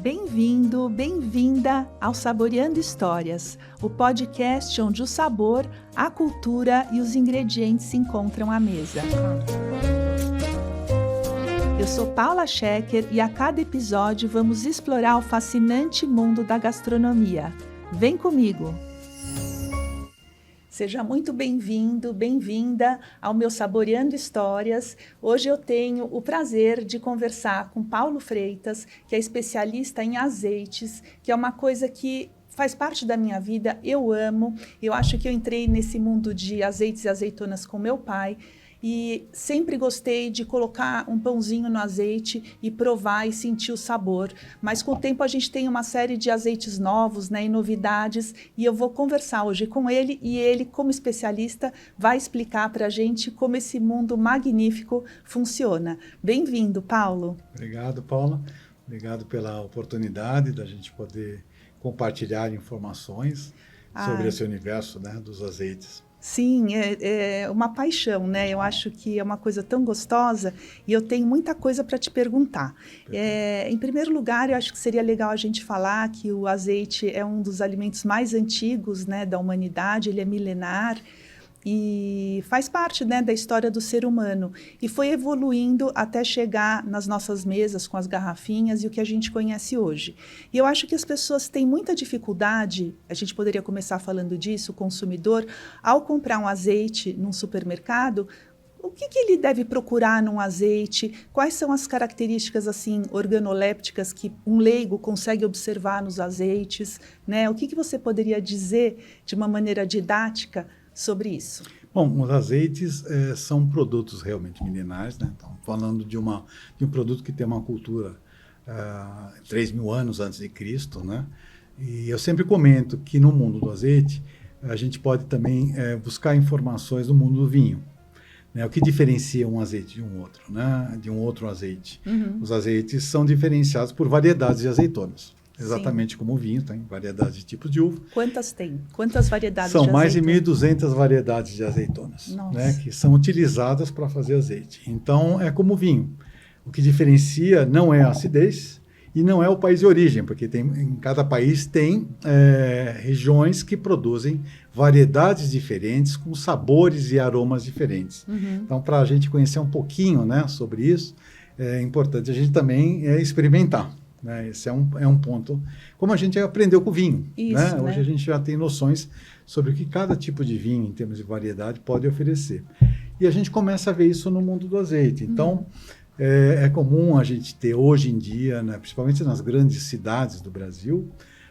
Bem-vindo, bem-vinda ao Saboreando Histórias, o podcast onde o sabor, a cultura e os ingredientes se encontram à mesa. Eu sou Paula Schecker e a cada episódio vamos explorar o fascinante mundo da gastronomia. Vem comigo! Seja muito bem-vindo, bem-vinda ao meu Saboreando Histórias. Hoje eu tenho o prazer de conversar com Paulo Freitas, que é especialista em azeites, que é uma coisa que faz parte da minha vida, eu amo. Eu acho que eu entrei nesse mundo de azeites e azeitonas com meu pai e sempre gostei de colocar um pãozinho no azeite e provar e sentir o sabor. Mas com o tempo a gente tem uma série de azeites novos, né, e novidades, e eu vou conversar hoje com ele, e ele, como especialista, vai explicar para a gente como esse mundo magnífico funciona. Bem-vindo, Paulo. Obrigado, Paula. Obrigado pela oportunidade da gente poder compartilhar informações sobre esse universo, né, dos azeites. Sim, é uma paixão, né? Eu acho que é uma coisa tão gostosa e eu tenho muita coisa para te perguntar. Em primeiro lugar, eu acho que seria legal a gente falar que o azeite é um dos alimentos mais antigos, né, da humanidade, ele é milenar e faz parte, né, da história do ser humano e foi evoluindo até chegar nas nossas mesas com as garrafinhas e o que a gente conhece hoje. E eu acho que as pessoas têm muita dificuldade, a gente poderia começar falando disso, o consumidor, ao comprar um azeite num supermercado, o que ele deve procurar num azeite? Quais são as características assim organolépticas que um leigo consegue observar nos azeites, né? O que você poderia dizer de uma maneira didática sobre isso? Bom, os azeites são produtos realmente milenares, né? Então, falando de um produto que tem uma cultura 3.000 anos antes de Cristo, né? E eu sempre comento que no mundo do azeite a gente pode também buscar informações do mundo do vinho, né? O que diferencia um azeite de um outro, né? De um outro azeite. Uhum. Os azeites são diferenciados por variedades de azeitonas. Exatamente. Sim. Como o vinho, tem variedades de tipos de uva. Quantas tem? Quantas variedades São de azeitona? mais de 1.200 variedades de azeitonas, né, que são utilizadas para fazer azeite. Então, é como o vinho. O que diferencia não é a acidez e não é o país de origem, porque em cada país tem regiões que produzem variedades diferentes, com sabores e aromas diferentes. Uhum. Então, para a gente conhecer um pouquinho, né, sobre isso, é importante a gente também experimentar. Né? Esse é um ponto, como a gente aprendeu com o vinho. Isso, né? Né? Hoje a gente já tem noções sobre o que cada tipo de vinho, em termos de variedade, pode oferecer. E a gente começa a ver isso no mundo do azeite. Então, é comum a gente ter hoje em dia, né, principalmente nas grandes cidades do Brasil,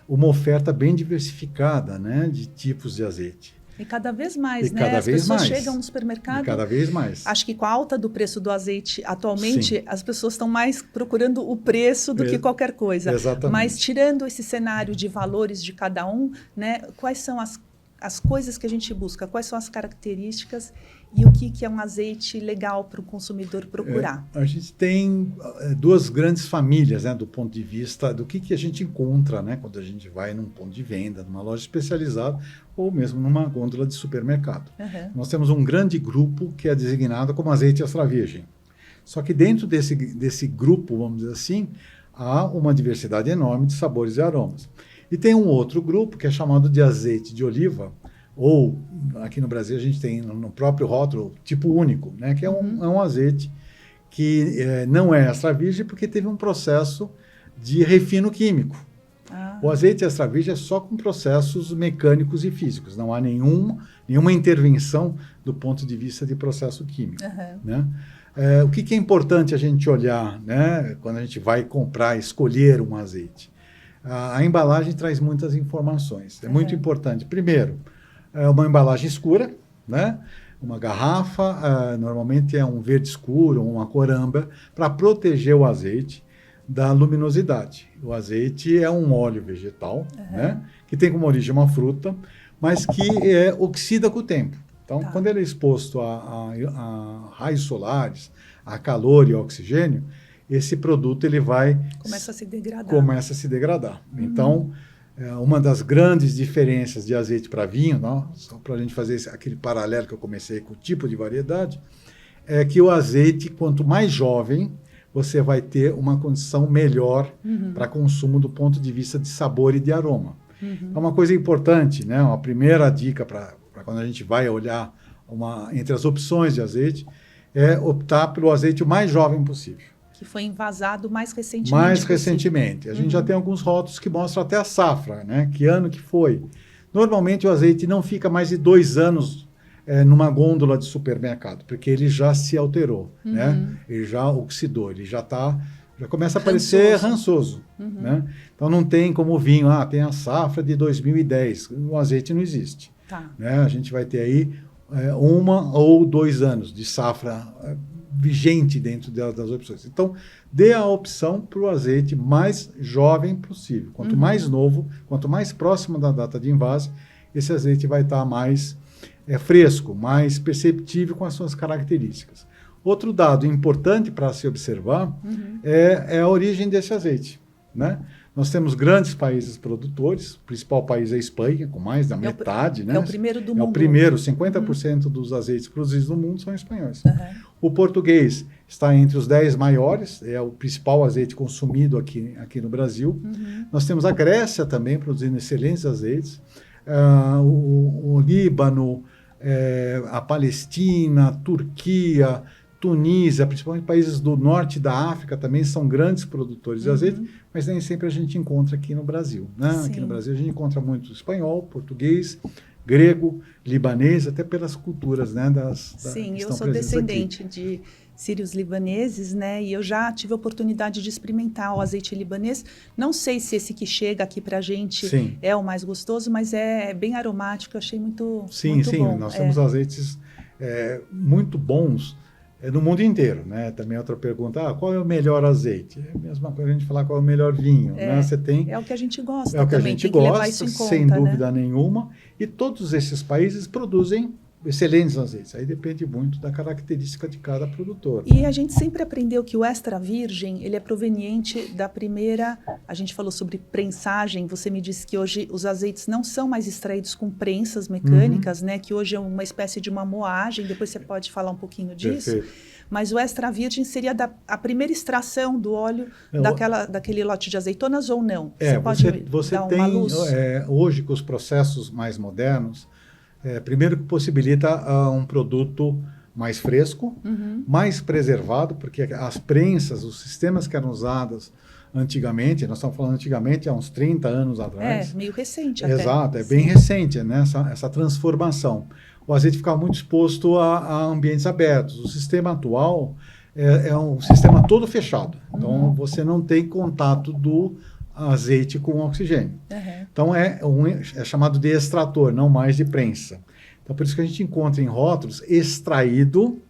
uma oferta bem diversificada, né, de tipos de azeite. E cada vez mais, né? As pessoas chegam no supermercado. E cada vez mais. Acho que com a alta do preço do azeite atualmente, sim, as pessoas estão mais procurando o preço do que qualquer coisa. Exatamente. Mas tirando esse cenário de valores de cada um, né? Quais são as coisas que a gente busca? Quais são as características e o que é um azeite legal para o consumidor procurar? A gente tem duas grandes famílias, né, do ponto de vista do que a gente encontra, né, quando a gente vai num ponto de venda, numa loja especializada ou mesmo numa gôndola de supermercado. Uhum. Nós temos um grande grupo que é designado como azeite extra virgem. Só que dentro desse grupo, vamos dizer assim, há uma diversidade enorme de sabores e aromas. E tem um outro grupo que é chamado de azeite de oliva, ou aqui no Brasil a gente tem no próprio rótulo tipo único, né, que é um azeite que não é extra virgem porque teve um processo de refino químico. O azeite extra virgem é só com processos mecânicos e físicos, não há nenhuma intervenção do ponto de vista de processo químico. Uhum. Né? O que é importante a gente olhar, né, quando a gente vai comprar, escolher um azeite? A embalagem traz muitas informações. É muito importante. Primeiro, uma embalagem escura, né? Uma garrafa, normalmente é um verde escuro, uma cor âmbar, para proteger o azeite da luminosidade. O azeite é um óleo vegetal, né? Que tem como origem uma fruta, mas que oxida com o tempo. Então, quando ele é exposto a raios solares, a calor e oxigênio, esse produto ele começa a se degradar. Uhum. Então, uma das grandes diferenças de azeite para vinho, só para a gente fazer aquele paralelo que eu comecei com o tipo de variedade, é que o azeite, quanto mais jovem, você vai ter uma condição melhor para consumo do ponto de vista de sabor e de aroma. É uma coisa importante, né? Uma primeira dica para quando a gente vai olhar entre as opções de azeite é optar pelo azeite o mais jovem possível. Que foi envasado mais recentemente. Mais recentemente. A gente já tem alguns rótulos que mostram até a safra, né? Que ano que foi. Normalmente o azeite não fica mais de 2 anos numa gôndola de supermercado, porque ele já se alterou, né? Ele já oxidou, ele já começa a parecer rançoso, né? Então não tem como o vinho, tem a safra de 2010, o azeite não existe. Tá. Né? A gente vai ter aí 1 ou 2 anos de safra vigente dentro das opções. Então, dê a opção para o azeite mais jovem possível. Quanto mais novo, quanto mais próximo da data de invase, esse azeite vai estar mais fresco, mais perceptível com as suas características. Outro dado importante para se observar é a origem desse azeite, né? Nós temos grandes países produtores, o principal país é a Espanha, com mais da metade, né? É o primeiro do mundo. É o primeiro, 50% dos azeites produzidos no mundo são espanhóis. O português está entre os 10 maiores, é o principal azeite consumido aqui no Brasil. Nós temos a Grécia também produzindo excelentes azeites, o Líbano, a Palestina, a Turquia, Tunísia, principalmente países do norte da África também são grandes produtores de azeite, mas nem sempre a gente encontra aqui no Brasil, né? Aqui no Brasil a gente encontra muito espanhol, português, grego, libanês, até pelas culturas, né? Sim, eu sou descendente de sírios libaneses, né? E eu já tive a oportunidade de experimentar o azeite libanês. Não sei se esse que chega aqui para a gente é o mais gostoso, mas é bem aromático, eu achei muito bom. Sim, nós temos azeites muito bons no mundo inteiro, né? Também outra pergunta, qual é o melhor azeite? É a mesma coisa a gente falar qual é o melhor vinho, né? Você tem... É o que a gente gosta. É o que também. A gente tem que gosta, levar isso em conta, sem dúvida né? nenhuma. E todos esses países produzem excelentes azeites. Aí depende muito da característica de cada produtor. E a gente sempre aprendeu que o extra virgem, ele é proveniente da primeira... A gente falou sobre prensagem. Você me disse que hoje os azeites não são mais extraídos com prensas mecânicas, né? Que hoje é uma espécie de uma moagem. Depois você pode falar um pouquinho disso. Perfeito. Mas o extra virgem seria a primeira extração do óleo daquele lote de azeitonas ou não? Você dar tem, uma luz? Hoje, com os processos mais modernos, primeiro que possibilita um produto mais fresco, mais preservado, porque as prensas, os sistemas que eram usados antigamente, nós estamos falando antigamente há uns 30 anos atrás. Meio recente até. Exato, bem recente, né, essa transformação. O azeite ficava muito exposto a ambientes abertos. O sistema atual é um sistema todo fechado. Então, você não tem contato do azeite com oxigênio. Então, é chamado de extrator, não mais de prensa. Então, por isso que a gente encontra em rótulos extraído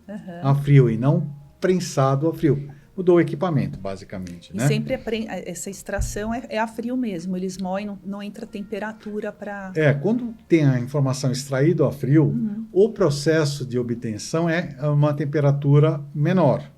a frio e não prensado a frio. Mudou o equipamento, basicamente. E né? sempre essa extração é a frio mesmo, eles moem, não entra temperatura para... Quando tem a informação extraído a frio, o processo de obtenção é uma temperatura menor.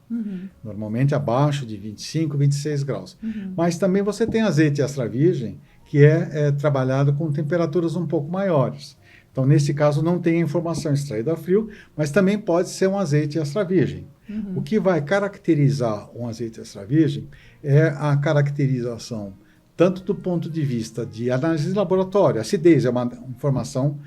Normalmente abaixo de 25, 26 graus. Mas também você tem azeite extra virgem, que é trabalhado com temperaturas um pouco maiores. Então, nesse caso, não tem a informação extraída a frio, mas também pode ser um azeite extra virgem. O que vai caracterizar um azeite extra virgem é a caracterização tanto do ponto de vista de análise de laboratório. A acidez é uma informação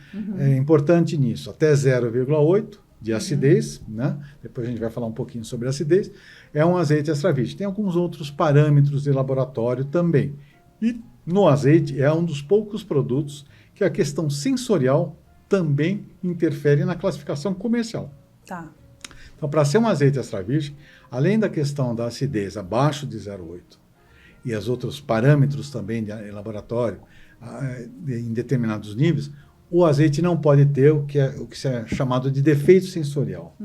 importante nisso. Até 0,8 de acidez, né? Depois a gente vai falar um pouquinho sobre acidez. É um azeite extra virgem. Tem alguns outros parâmetros de laboratório também. E no azeite é um dos poucos produtos que a questão sensorial também interfere na classificação comercial. Tá. Então, para ser um azeite extra virgem, além da questão da acidez abaixo de 0,8 e os outros parâmetros também de laboratório em determinados níveis, o azeite não pode ter o que é chamado de defeito sensorial.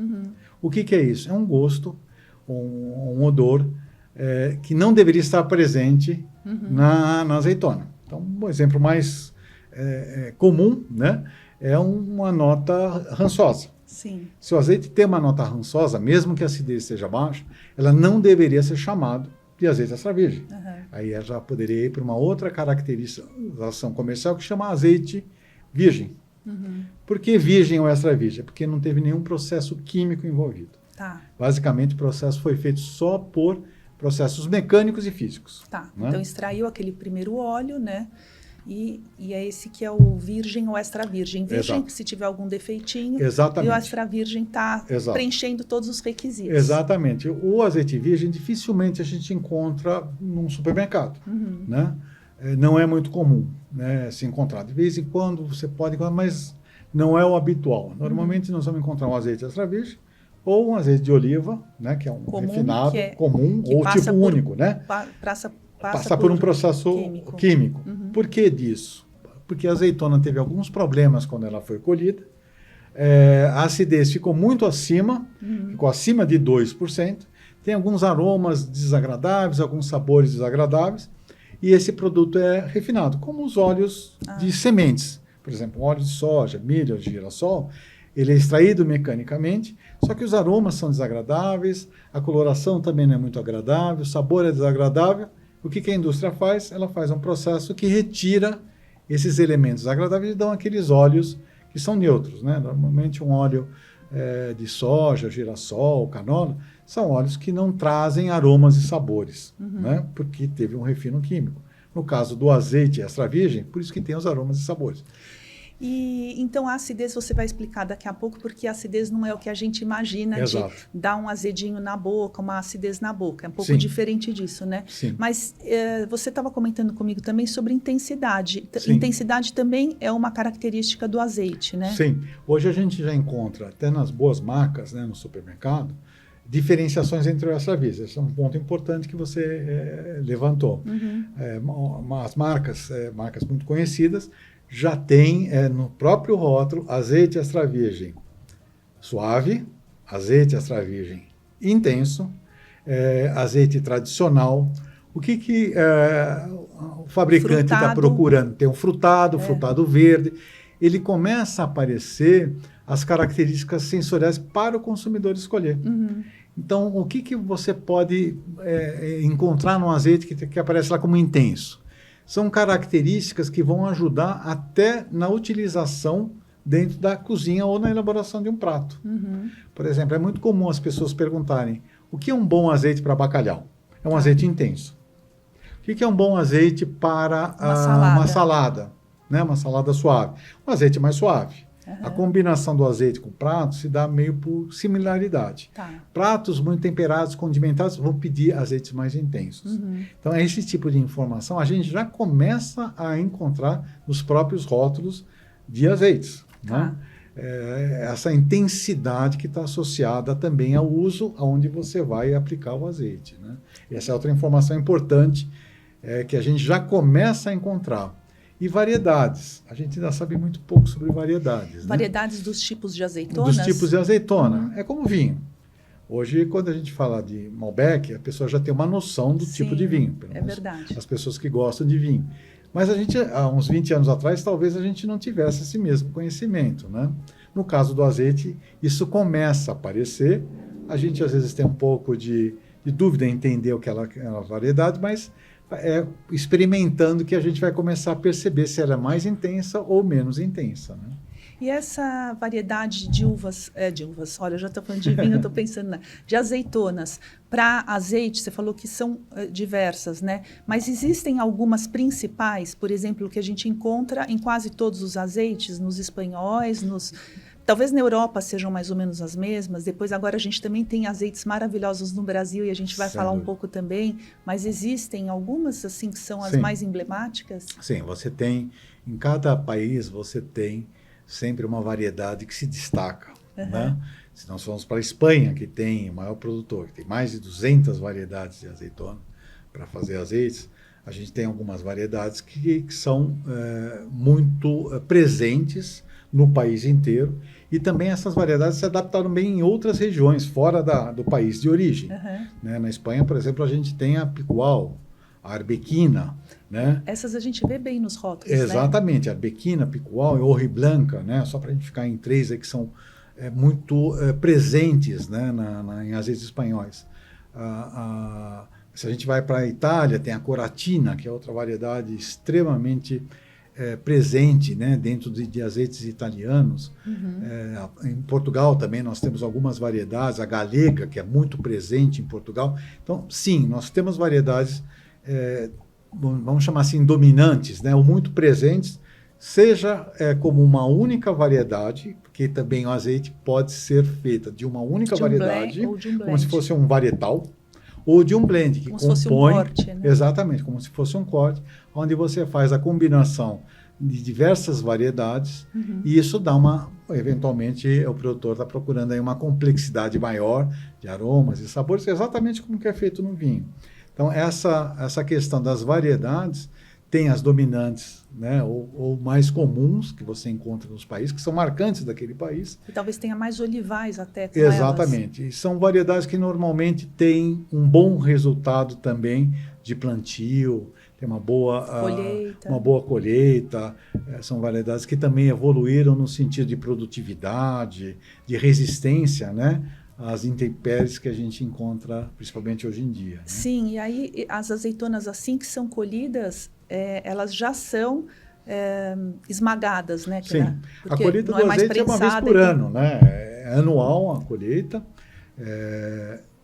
O que é isso? É um gosto, um odor que não deveria estar presente na azeitona. Então, um exemplo mais comum, né, é uma nota rançosa. Sim. Se o azeite tem uma nota rançosa, mesmo que a acidez esteja baixa, ela não deveria ser chamada de azeite extra virgem. Aí ela já poderia ir para uma outra caracterização comercial que chama azeite virgem. Por que virgem ou extra virgem? Porque não teve nenhum processo químico envolvido. Tá. Basicamente, o processo foi feito só por processos mecânicos e físicos. Tá, né? então extraiu aquele primeiro óleo, né? E é esse que é o virgem ou extra virgem. Virgem, Exato. se tiver algum defeitinho, Exatamente. e o extra virgem está preenchendo todos os requisitos. Exatamente. O azeite virgem dificilmente a gente encontra num supermercado, né? Não é muito comum, né, se encontrar. De vez em quando você pode encontrar, mas não é o habitual. Normalmente nós vamos encontrar um azeite extra virgem ou um azeite de oliva, né, que é um comum, refinado, comum, ou tipo único, né? Passa por um processo químico. Por que disso? Porque a azeitona teve alguns problemas quando ela foi colhida. A acidez ficou muito acima, ficou acima de 2%. Tem alguns aromas desagradáveis, alguns sabores desagradáveis. E esse produto é refinado, como os óleos de sementes. Por exemplo, óleo de soja, milho, girassol. Ele é extraído mecanicamente, só que os aromas são desagradáveis, a coloração também não é muito agradável, o sabor é desagradável. O que a indústria faz? Ela faz um processo que retira esses elementos agradáveis e dão aqueles óleos que são neutros, né? Normalmente um óleo de soja, girassol, canola, são óleos que não trazem aromas e sabores, né? Porque teve um refino químico. No caso do azeite extra virgem, por isso que tem os aromas e sabores. E então a acidez você vai explicar daqui a pouco, porque a acidez não é o que a gente imagina de dar um azedinho na boca, uma acidez na boca. É um pouco diferente disso, né? Sim. Mas você estava comentando comigo também sobre intensidade. Intensidade também é uma característica do azeite, né? Sim. Hoje a gente já encontra, até nas boas marcas, né, no supermercado, diferenciações entre o extra virgem. Esse é um ponto importante que você levantou. As marcas muito conhecidas já tem no próprio rótulo azeite extra virgem suave, azeite extra virgem intenso, azeite tradicional. O que o fabricante está procurando? Tem um frutado verde. Ele começa a aparecer as características sensoriais para o consumidor escolher. Então, o que você pode encontrar num azeite que aparece lá como intenso? São características que vão ajudar até na utilização dentro da cozinha ou na elaboração de um prato. Por exemplo, é muito comum as pessoas perguntarem: o que é um bom azeite para bacalhau? É um azeite intenso. O que é um bom azeite para uma salada? Né? Uma salada suave. Um azeite mais suave. A combinação do azeite com o prato se dá meio por similaridade. Pratos muito temperados, condimentados, vão pedir azeites mais intensos. Então, esse tipo de informação a gente já começa a encontrar nos próprios rótulos de azeites. Né? Essa intensidade que está associada também ao uso onde você vai aplicar o azeite. Né? Essa é outra informação importante que a gente já começa a encontrar. E variedades. A gente ainda sabe muito pouco sobre variedades. Variedades, né? Dos tipos de azeitonas? Dos tipos de azeitona. É como vinho. Hoje, quando a gente fala de Malbec, a pessoa já tem uma noção do tipo de vinho. É verdade. As pessoas que gostam de vinho. Mas a gente, há uns 20 anos atrás, talvez a gente não tivesse esse mesmo conhecimento. Né? No caso do azeite, isso começa a aparecer. A gente, às vezes, tem um pouco de dúvida em entender o que é aquela variedade, mas experimentando que a gente vai começar a perceber se ela é mais intensa ou menos intensa. Né? E essa variedade de uvas, olha, eu já estou falando de vinho, eu estou pensando, de azeitonas, para azeite, você falou que são diversas, né? Mas existem algumas principais, por exemplo, que a gente encontra em quase todos os azeites, nos espanhóis, talvez na Europa sejam mais ou menos as mesmas. Depois, agora a gente também tem azeites maravilhosos no Brasil e a gente vai falar um pouco também. Mas existem algumas assim que são as mais emblemáticas? Sim, você tem, em cada país você tem sempre uma variedade que se destaca. Né? Se nós formos para a Espanha, que tem o maior produtor, que tem mais de 200 variedades de azeitona para fazer azeites, a gente tem algumas variedades que são muito presentes no país inteiro, e também essas variedades se adaptaram bem em outras regiões, fora do país de origem. Né? Na Espanha, por exemplo, a gente tem a Picual, a Arbequina. Né? Essas a gente vê bem nos rótulos, exatamente, né? Arbequina, Picual e Orriblanca, né? Só para a gente ficar em três aí que são muito presentes, né? em azeites espanhóis. Se a gente vai para a Itália, tem a Coratina, que é outra variedade extremamente presente, né, dentro de azeites italianos. Em Portugal também nós temos algumas variedades, a galega, que é muito presente em Portugal. Então, sim, nós temos variedades, vamos chamar assim, dominantes, né, ou muito presentes, seja como uma única variedade, porque também o azeite pode ser feito de uma única variedade, como se fosse um varietal, ou de um blend, que como compõe... se fosse um corte, né? Exatamente, como se fosse um corte, onde você faz a combinação de diversas variedades, e isso dá eventualmente, o produtor está procurando aí uma complexidade maior de aromas e sabores, exatamente como que é feito no vinho. Então, essa questão das variedades tem as dominantes, né, ou mais comuns que você encontra nos países, que são marcantes daquele país. E talvez tenha mais olivais até com Exatamente. elas. E são variedades que normalmente têm um bom resultado também de plantio, tem uma boa colheita. São variedades que também evoluíram no sentido de produtividade, de resistência, né, às intempéries que a gente encontra, principalmente hoje em dia. Né? Sim, e aí as azeitonas assim que são colhidas, elas já são esmagadas, né? Sim, a colheita do azeite é uma vez por ano, né? É anual a colheita.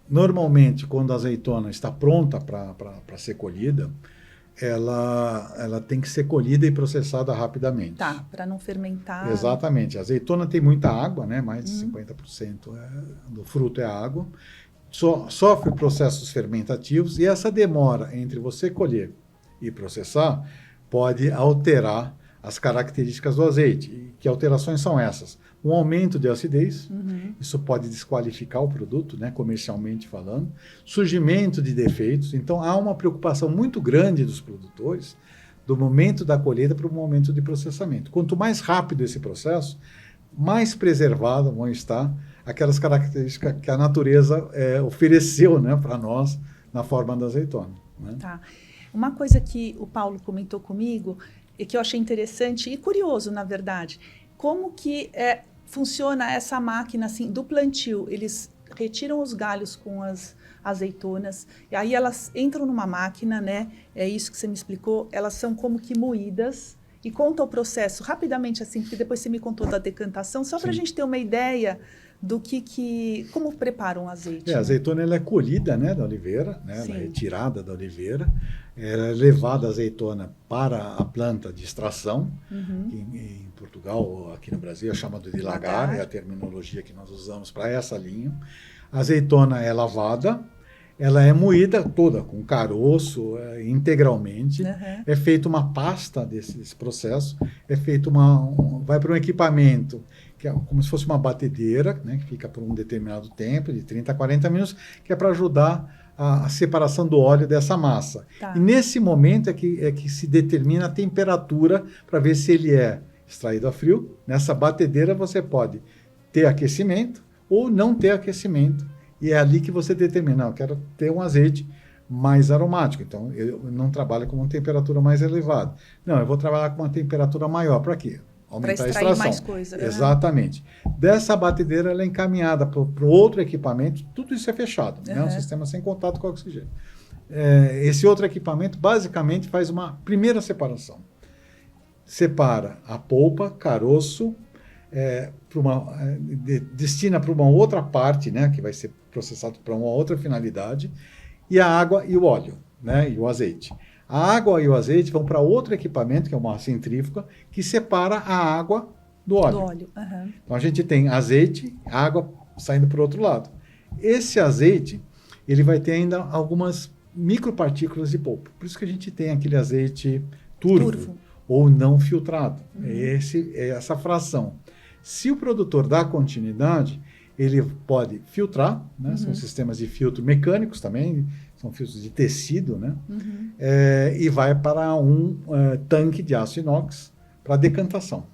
Normalmente, quando a azeitona está pronta para ser colhida, ela tem que ser colhida e processada rapidamente. Tá, para não fermentar. Exatamente. A azeitona tem muita água, né? Mais de 50% do fruto é água. Sofre processos fermentativos e essa demora entre você colher e processar pode alterar as características do azeite. E que alterações são essas? Um aumento de acidez, isso pode desqualificar o produto, né, comercialmente falando, surgimento de defeitos. Então, há uma preocupação muito grande dos produtores do momento da colheita para o momento de processamento. Quanto mais rápido esse processo, mais preservadas vão estar aquelas características que a natureza ofereceu, né, para nós na forma da azeitona. Né? Tá. Uma coisa que o Paulo comentou comigo e que eu achei interessante e curioso, na verdade, como que funciona essa máquina assim, do plantio? Eles retiram os galhos com as azeitonas, e aí elas entram numa máquina, né? É isso que você me explicou, elas são como que moídas, e conta o processo rapidamente assim, porque depois você me contou da decantação, só para a gente ter uma ideia do como preparam o azeite. A azeitona ela é colhida, né, da oliveira, né, ela é retirada da oliveira, ela é levada a azeitona para a planta de extração, em Portugal ou aqui no Brasil é chamado de lagar, é a terminologia que nós usamos para essa linha. A azeitona é lavada, ela é moída toda, com caroço, integralmente. É feita uma pasta desse processo, vai para um equipamento, que é como se fosse uma batedeira, né, que fica por um determinado tempo, de 30 a 40 minutos, que é para ajudar a separação do óleo dessa massa. Tá. E nesse momento é que se determina a temperatura para ver se ele é extraído a frio. Nessa batedeira você pode ter aquecimento ou não ter aquecimento. E é ali que você determina, eu quero ter um azeite mais aromático. Então, eu não trabalho com uma temperatura mais elevada. Não, eu vou trabalhar com uma temperatura maior. Para quê? Aumentar a extração. Mais coisa. Exatamente. Dessa batedeira, ela é encaminhada para outro equipamento. Tudo isso é fechado. É um sistema sem contato com o oxigênio. Esse outro equipamento, basicamente, faz uma primeira separação. Separa a polpa, caroço, destina para uma outra parte, né, que vai ser processado para uma outra finalidade, e a água e o óleo, né, e o azeite. A água e o azeite vão para outro equipamento, que é uma centrífuga, que separa a água do óleo. Então, a gente tem azeite, água saindo para o outro lado. Esse azeite, ele vai ter ainda algumas micropartículas de polpa. Por isso que a gente tem aquele azeite turvo. Ou não filtrado. Essa fração. Se o produtor dá continuidade, ele pode filtrar, né? São sistemas de filtro mecânicos também, são filtros de tecido, né? E vai para um tanque de aço inox para decantação.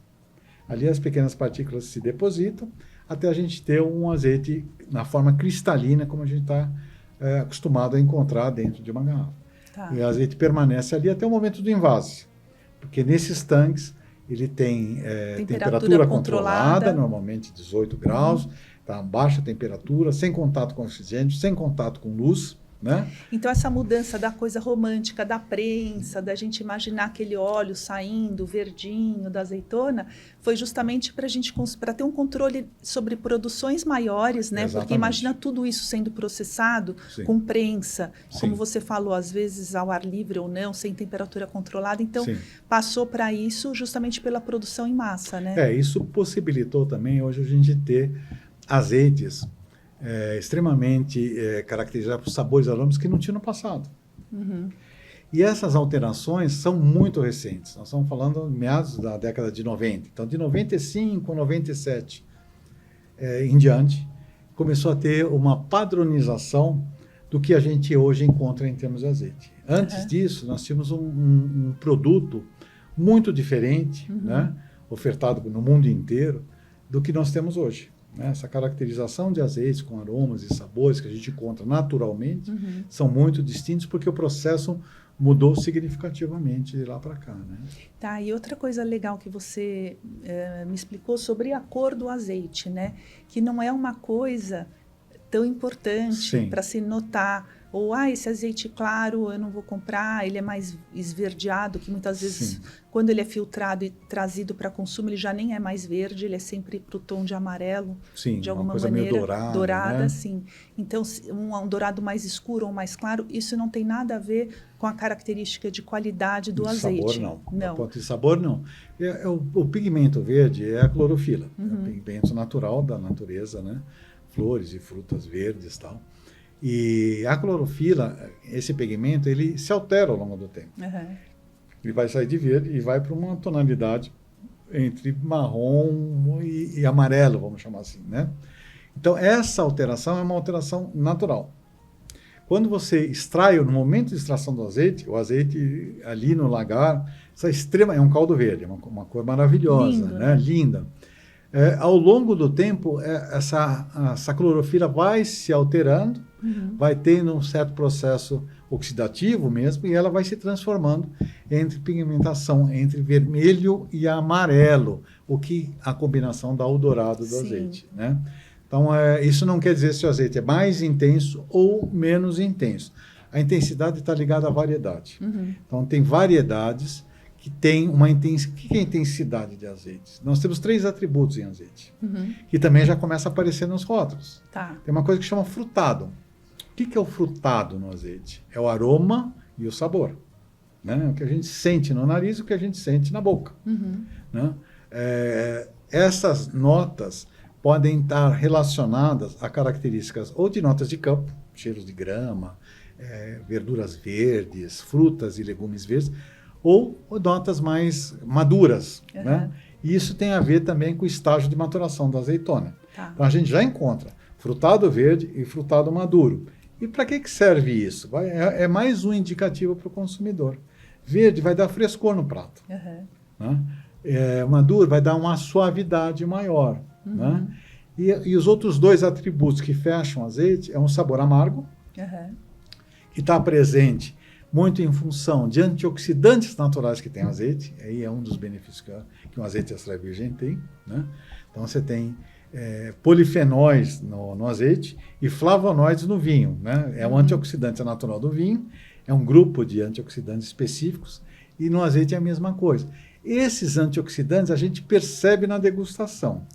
Ali as pequenas partículas se depositam até a gente ter um azeite na forma cristalina, como a gente está acostumado a encontrar dentro de uma garrafa. Tá. E o azeite permanece ali até o momento do envase, porque nesses tanques ele tem temperatura controlada, normalmente 18 graus, tá, baixa temperatura, sem contato com oxigênio, sem contato com luz. né? Então, essa mudança da coisa romântica, da prensa, da gente imaginar aquele óleo saindo, verdinho, da azeitona, foi justamente para ter um controle sobre produções maiores, né? Exatamente. Porque imagina tudo isso sendo processado Sim. com prensa, Sim. como você falou, às vezes ao ar livre ou não, sem temperatura controlada. Então, Sim. passou para isso justamente pela produção em massa, né? Isso possibilitou também hoje a gente ter azeites extremamente caracterizados por sabores e aromas que não tinha no passado. Uhum. E essas alterações são muito recentes. Nós estamos falando meados da década de 90. Então, de 95, 97 em diante, começou a ter uma padronização do que a gente hoje encontra em termos de azeite. Antes disso, nós tínhamos um produto muito diferente, né, ofertado no mundo inteiro, do que nós temos hoje. Essa caracterização de azeites com aromas e sabores que a gente encontra naturalmente são muito distintos porque o processo mudou significativamente de lá para cá, né? Tá, e outra coisa legal que você me explicou sobre a cor do azeite, né? Que não é uma coisa tão importante para se notar. Ou, esse azeite claro eu não vou comprar, ele é mais esverdeado, que muitas vezes, quando ele é filtrado e trazido para consumo, ele já nem é mais verde, ele é sempre para o tom de amarelo, de alguma maneira. Meio dourada, né? Sim. Então, um dourado mais escuro ou mais claro, isso não tem nada a ver com a característica de qualidade do azeite. Sabor, não. Do ponto de sabor, não. O pigmento verde é a clorofila, é o pigmento natural da natureza, né? Flores e frutas verdes e tal. E a clorofila, esse pigmento, ele se altera ao longo do tempo. Ele vai sair de verde e vai para uma tonalidade entre marrom e amarelo, vamos chamar assim, né? Então, essa alteração é uma alteração natural. Quando você extrai, no momento de extração do azeite, o azeite ali no lagar, é um caldo verde, uma cor maravilhosa, lindo, né? Linda. Ao longo do tempo, essa clorofila vai se alterando, vai tendo um certo processo oxidativo mesmo, e ela vai se transformando entre pigmentação, entre vermelho e amarelo, o que a combinação dá o dourado do azeite, né? Então, isso não quer dizer se o azeite é mais intenso ou menos intenso. A intensidade está ligada à variedade. Então, tem variedades que tem uma intensidade. O que é a intensidade de azeites? Nós temos 3 atributos em azeite, que também já começa a aparecer nos rótulos. Tem uma coisa que chama frutado. O que é o frutado no azeite? É o aroma e o sabor, né? O que a gente sente no nariz e o que a gente sente na boca. Né? Essas notas podem estar relacionadas a características ou de notas de campo, cheiros de grama, verduras verdes, frutas e legumes verdes, ou notas mais maduras, né? E isso tem a ver também com o estágio de maturação da azeitona. Então, a gente já encontra frutado verde e frutado maduro. E para que serve isso? É mais um indicativo para o consumidor. Verde vai dar frescor no prato. Né? Maduro vai dar uma suavidade maior. Né? E os outros 2 atributos que fecham o azeite é um sabor amargo, que está presente muito em função de antioxidantes naturais que tem o azeite. Aí é um dos benefícios que um azeite extra virgem tem. Né? Então, você tem polifenóis no azeite e flavonoides no vinho. Né? É um antioxidante natural do vinho, é um grupo de antioxidantes específicos, e no azeite é a mesma coisa. Esses antioxidantes a gente percebe na degustação.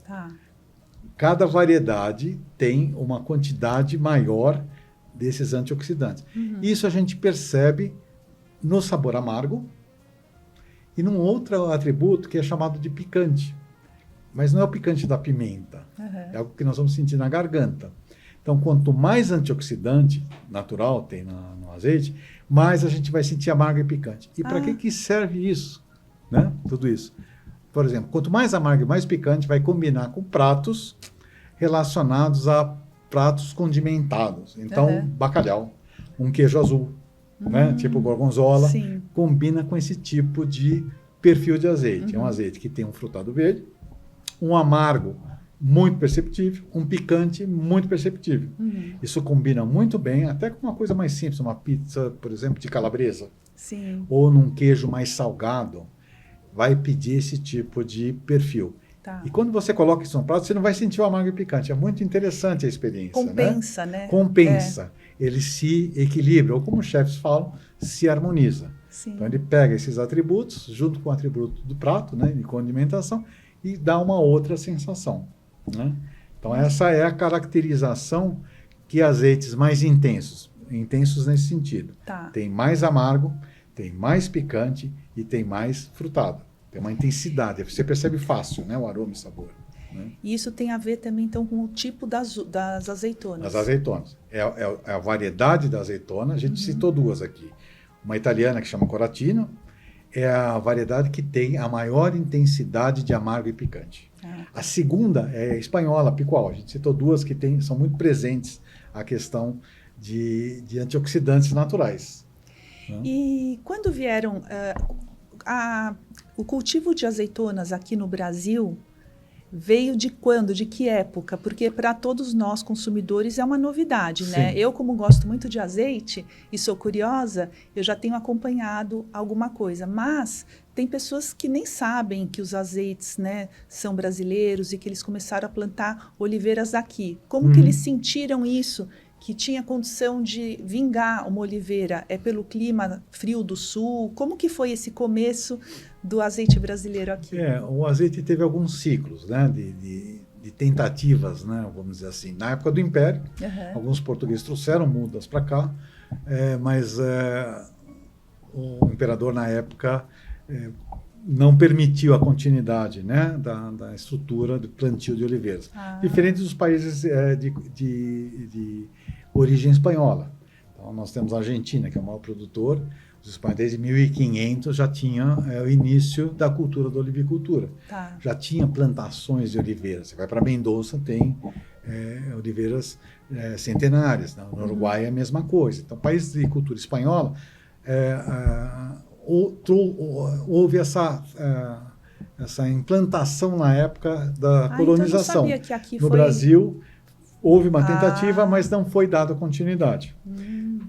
Cada variedade tem uma quantidade maior desses antioxidantes. Isso a gente percebe no sabor amargo e num outro atributo que é chamado de picante. Mas não é o picante da pimenta, é algo que nós vamos sentir na garganta. Então, quanto mais antioxidante natural tem no azeite, mais a gente vai sentir amargo e picante. E para que serve isso? Né? Tudo isso. Por exemplo, quanto mais amargo e mais picante, vai combinar com pratos relacionados a pratos condimentados. Então, bacalhau, um queijo azul, né? Tipo gorgonzola, combina com esse tipo de perfil de azeite. É um azeite que tem um frutado verde, um amargo muito perceptível, um picante muito perceptível. Isso combina muito bem, até com uma coisa mais simples, uma pizza, por exemplo, de calabresa. Ou num queijo mais salgado, vai pedir esse tipo de perfil. E quando você coloca isso no prato, você não vai sentir o amargo e picante. É muito interessante a experiência. Compensa, né? Compensa. ele se equilibra, ou como os chefes falam, se harmoniza. Sim. Então ele pega esses atributos, junto com o atributo do prato, né, de condimentação, e dá uma outra sensação, né? Então essa é a caracterização que azeites mais intensos nesse sentido. Tá. Tem mais amargo, tem mais picante e tem mais frutado. Tem uma intensidade, você percebe fácil, né, o aroma e sabor. Né? E isso tem a ver também, então, com o tipo das azeitonas. As azeitonas. É a variedade da azeitona, a gente citou duas aqui. Uma italiana que chama Coratino, é a variedade que tem a maior intensidade de amargo e picante. A segunda é a espanhola, Picual. A gente citou duas que são muito presentes a questão de antioxidantes naturais. Né? E quando vieram o cultivo de azeitonas aqui no Brasil, veio de quando? De que época? Porque para todos nós consumidores é uma novidade, Sim. né? Eu, como gosto muito de azeite e sou curiosa, eu já tenho acompanhado alguma coisa. Mas tem pessoas que nem sabem que os azeites, né, são brasileiros e que eles começaram a plantar oliveiras aqui. Como que eles sentiram isso? Que tinha condição de vingar uma oliveira? É pelo clima frio do sul? Como que foi esse começo do azeite brasileiro aqui? O azeite teve alguns ciclos, né, de tentativas, né, vamos dizer assim. Na época do Império, alguns portugueses trouxeram mudas para cá, mas o imperador, na época, não permitiu a continuidade, né, da estrutura do plantio de oliveiras. Diferente dos países de origem espanhola. Então, nós temos a Argentina, que é o maior produtor. Os espanhóis, desde 1500, já tinha o início da cultura da olivicultura. Tá. Já tinha plantações de oliveiras. Você vai para Mendoza, tem oliveiras centenárias. No Uruguai é a mesma coisa. Então, países de cultura espanhola, houve essa implantação na época da colonização. Então eu não sabia que aqui no foi... Brasil, houve uma tentativa, mas não foi dada continuidade.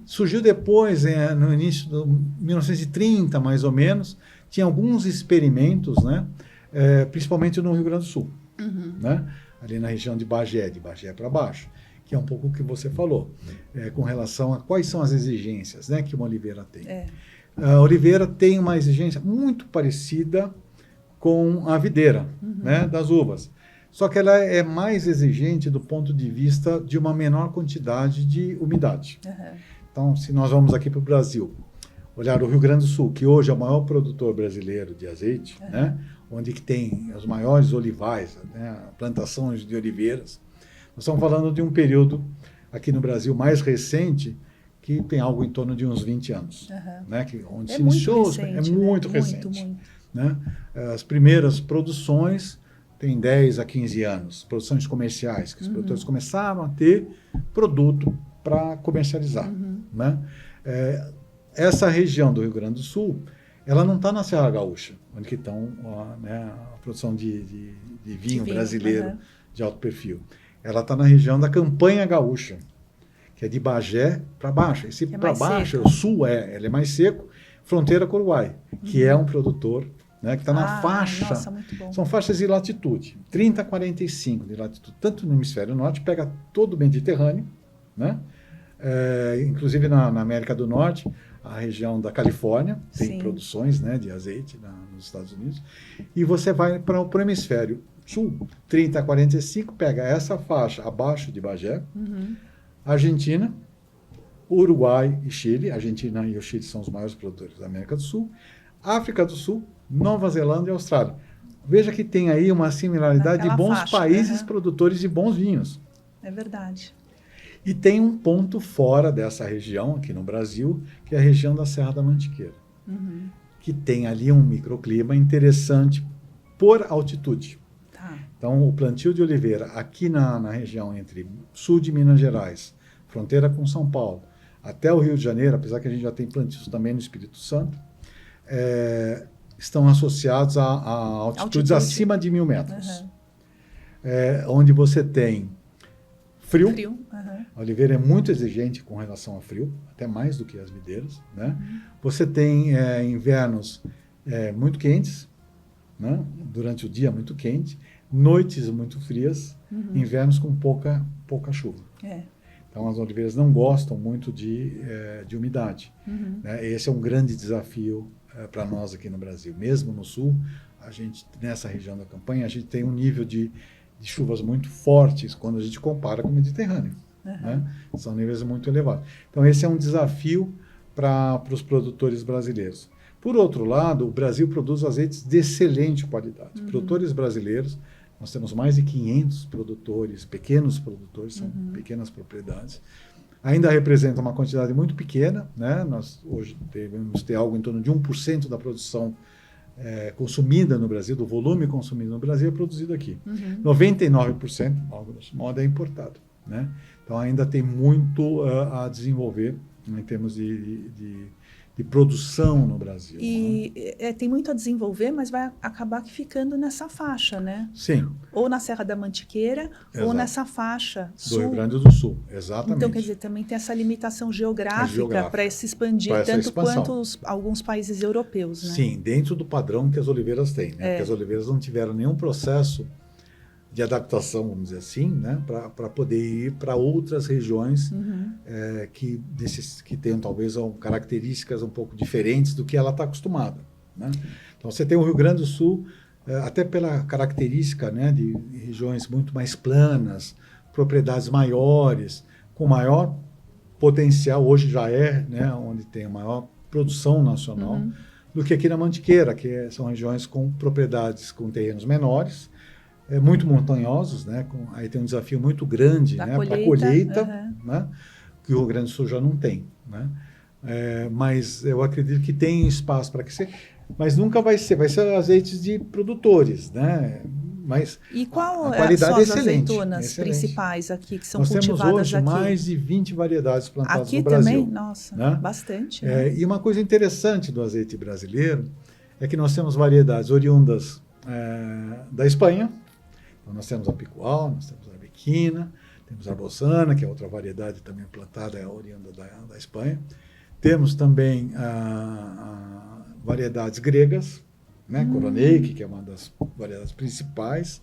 Surgiu depois, no início de 1930, mais ou menos, tinha alguns experimentos, né, principalmente no Rio Grande do Sul, né, ali na região de Bagé para baixo, que é um pouco o que você falou, com relação a quais são as exigências, né, que uma oliveira tem. A oliveira tem uma exigência muito parecida com a videira, né, das uvas. Só que ela é mais exigente do ponto de vista de uma menor quantidade de umidade. Então, se nós vamos aqui para o Brasil, olhar o Rio Grande do Sul, que hoje é o maior produtor brasileiro de azeite, né, onde que tem os maiores olivais, né, plantações de oliveiras, nós estamos falando de um período aqui no Brasil mais recente, que tem algo em torno de uns 20 anos. Né, onde se iniciou, recente, é muito recente. Né? As primeiras produções têm 10 a 15 anos, produções comerciais, que os produtores começaram a ter produto para comercializar. Né? Essa região do Rio Grande do Sul, ela não está na Serra Gaúcha, onde que estão a produção de vinho brasileiro de alto perfil. Ela está na região da Campanha Gaúcha, que é de Bagé para baixo. Esse para baixo, o sul ela é mais seco, fronteira com o Uruguai, que é um produtor, né, que está na faixa. Nossa, muito bom. São faixas de latitude, 30 a 45 de latitude, tanto no hemisfério norte, pega todo o Mediterrâneo, né? Inclusive na América do Norte, a região da Califórnia, tem produções, né, de azeite nos Estados Unidos, e você vai para o hemisfério sul, 30 a 45, pega essa faixa abaixo de Bagé, Argentina, Uruguai e Chile. A Argentina e o Chile são os maiores produtores da América do Sul. África do Sul, Nova Zelândia e Austrália. Veja que tem aí uma similaridade de bons países produtores de bons vinhos. É verdade. E tem um ponto fora dessa região, aqui no Brasil, que é a região da Serra da Mantiqueira, que tem ali um microclima interessante por altitude. Então, o plantio de oliveira aqui na região entre sul de Minas Gerais, fronteira com São Paulo, até o Rio de Janeiro, apesar que a gente já tem plantios também no Espírito Santo, estão associados a altitudes acima de 1.000 metros. Onde você tem frio. A oliveira é muito exigente com relação ao frio, até mais do que as videiras. Né? Você tem invernos muito quentes, né? Durante o dia muito quente, noites muito frias, invernos com pouca chuva. Então, as oliveiras não gostam muito de umidade. Né? Esse é um grande desafio para nós aqui no Brasil. Mesmo no sul, a gente, nessa região da Campanha, a gente tem um nível de chuvas muito fortes quando a gente compara com o Mediterrâneo. Né? São níveis muito elevados. Então, esse é um desafio para os produtores brasileiros. Por outro lado, o Brasil produz azeites de excelente qualidade. Produtores brasileiros, nós temos mais de 500 produtores, pequenos produtores, são pequenas propriedades. Ainda representa uma quantidade muito pequena, né? Nós hoje devemos ter algo em torno de 1% da produção consumida no Brasil, do volume consumido no Brasil, é produzido aqui. 99%, algo desse modo, é importado. Né? Então ainda tem muito a desenvolver em termos de produção no Brasil. E tem muito a desenvolver, mas vai acabar ficando nessa faixa, né? Sim. Ou na Serra da Mantiqueira, ou nessa faixa sul. Do Rio Grande do Sul, exatamente. Então, quer dizer, também tem essa limitação geográfica para se expandir, tanto quanto alguns países europeus, né? Sim, dentro do padrão que as oliveiras têm, né? Porque as oliveiras não tiveram nenhum processo de adaptação, vamos dizer assim, né, para poder ir para outras regiões que tenham talvez características um pouco diferentes do que ela está acostumada. Né? Então você tem o Rio Grande do Sul, até pela característica, né, de regiões muito mais planas, propriedades maiores, com maior potencial, hoje já né, onde tem a maior produção nacional, do que aqui na Mantiqueira, que são regiões com propriedades com terrenos menores, muito montanhosos, né? Aí tem um desafio muito grande, né, para a colheita, né, que o Rio Grande do Sul já não tem. Né? Mas eu acredito que tem espaço para crescer, mas nunca vai ser azeites de produtores, né? Mas e qual a qualidade são as azeitonas principais aqui que são cultivadas aqui? Nós temos hoje mais de 20 variedades plantadas aqui no Brasil. Aqui também? Nossa, né? Bastante. Né? E uma coisa interessante do azeite brasileiro é que nós temos variedades oriundas da Espanha. Então, nós temos a Picual, nós temos a Arbequina, temos a Arbosana, que é outra variedade também plantada, oriunda da Espanha. Temos também variedades gregas, né? Coroneik, que é uma das variedades principais,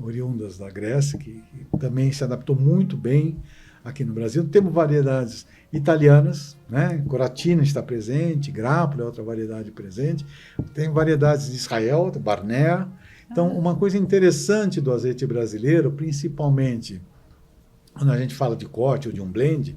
oriundas da Grécia, que também se adaptou muito bem aqui no Brasil. Temos variedades italianas, né? Coratina está presente, Grápula é outra variedade presente. Tem variedades de Israel, Barnea. Então, uma coisa interessante do azeite brasileiro, principalmente quando a gente fala de corte ou de um blend,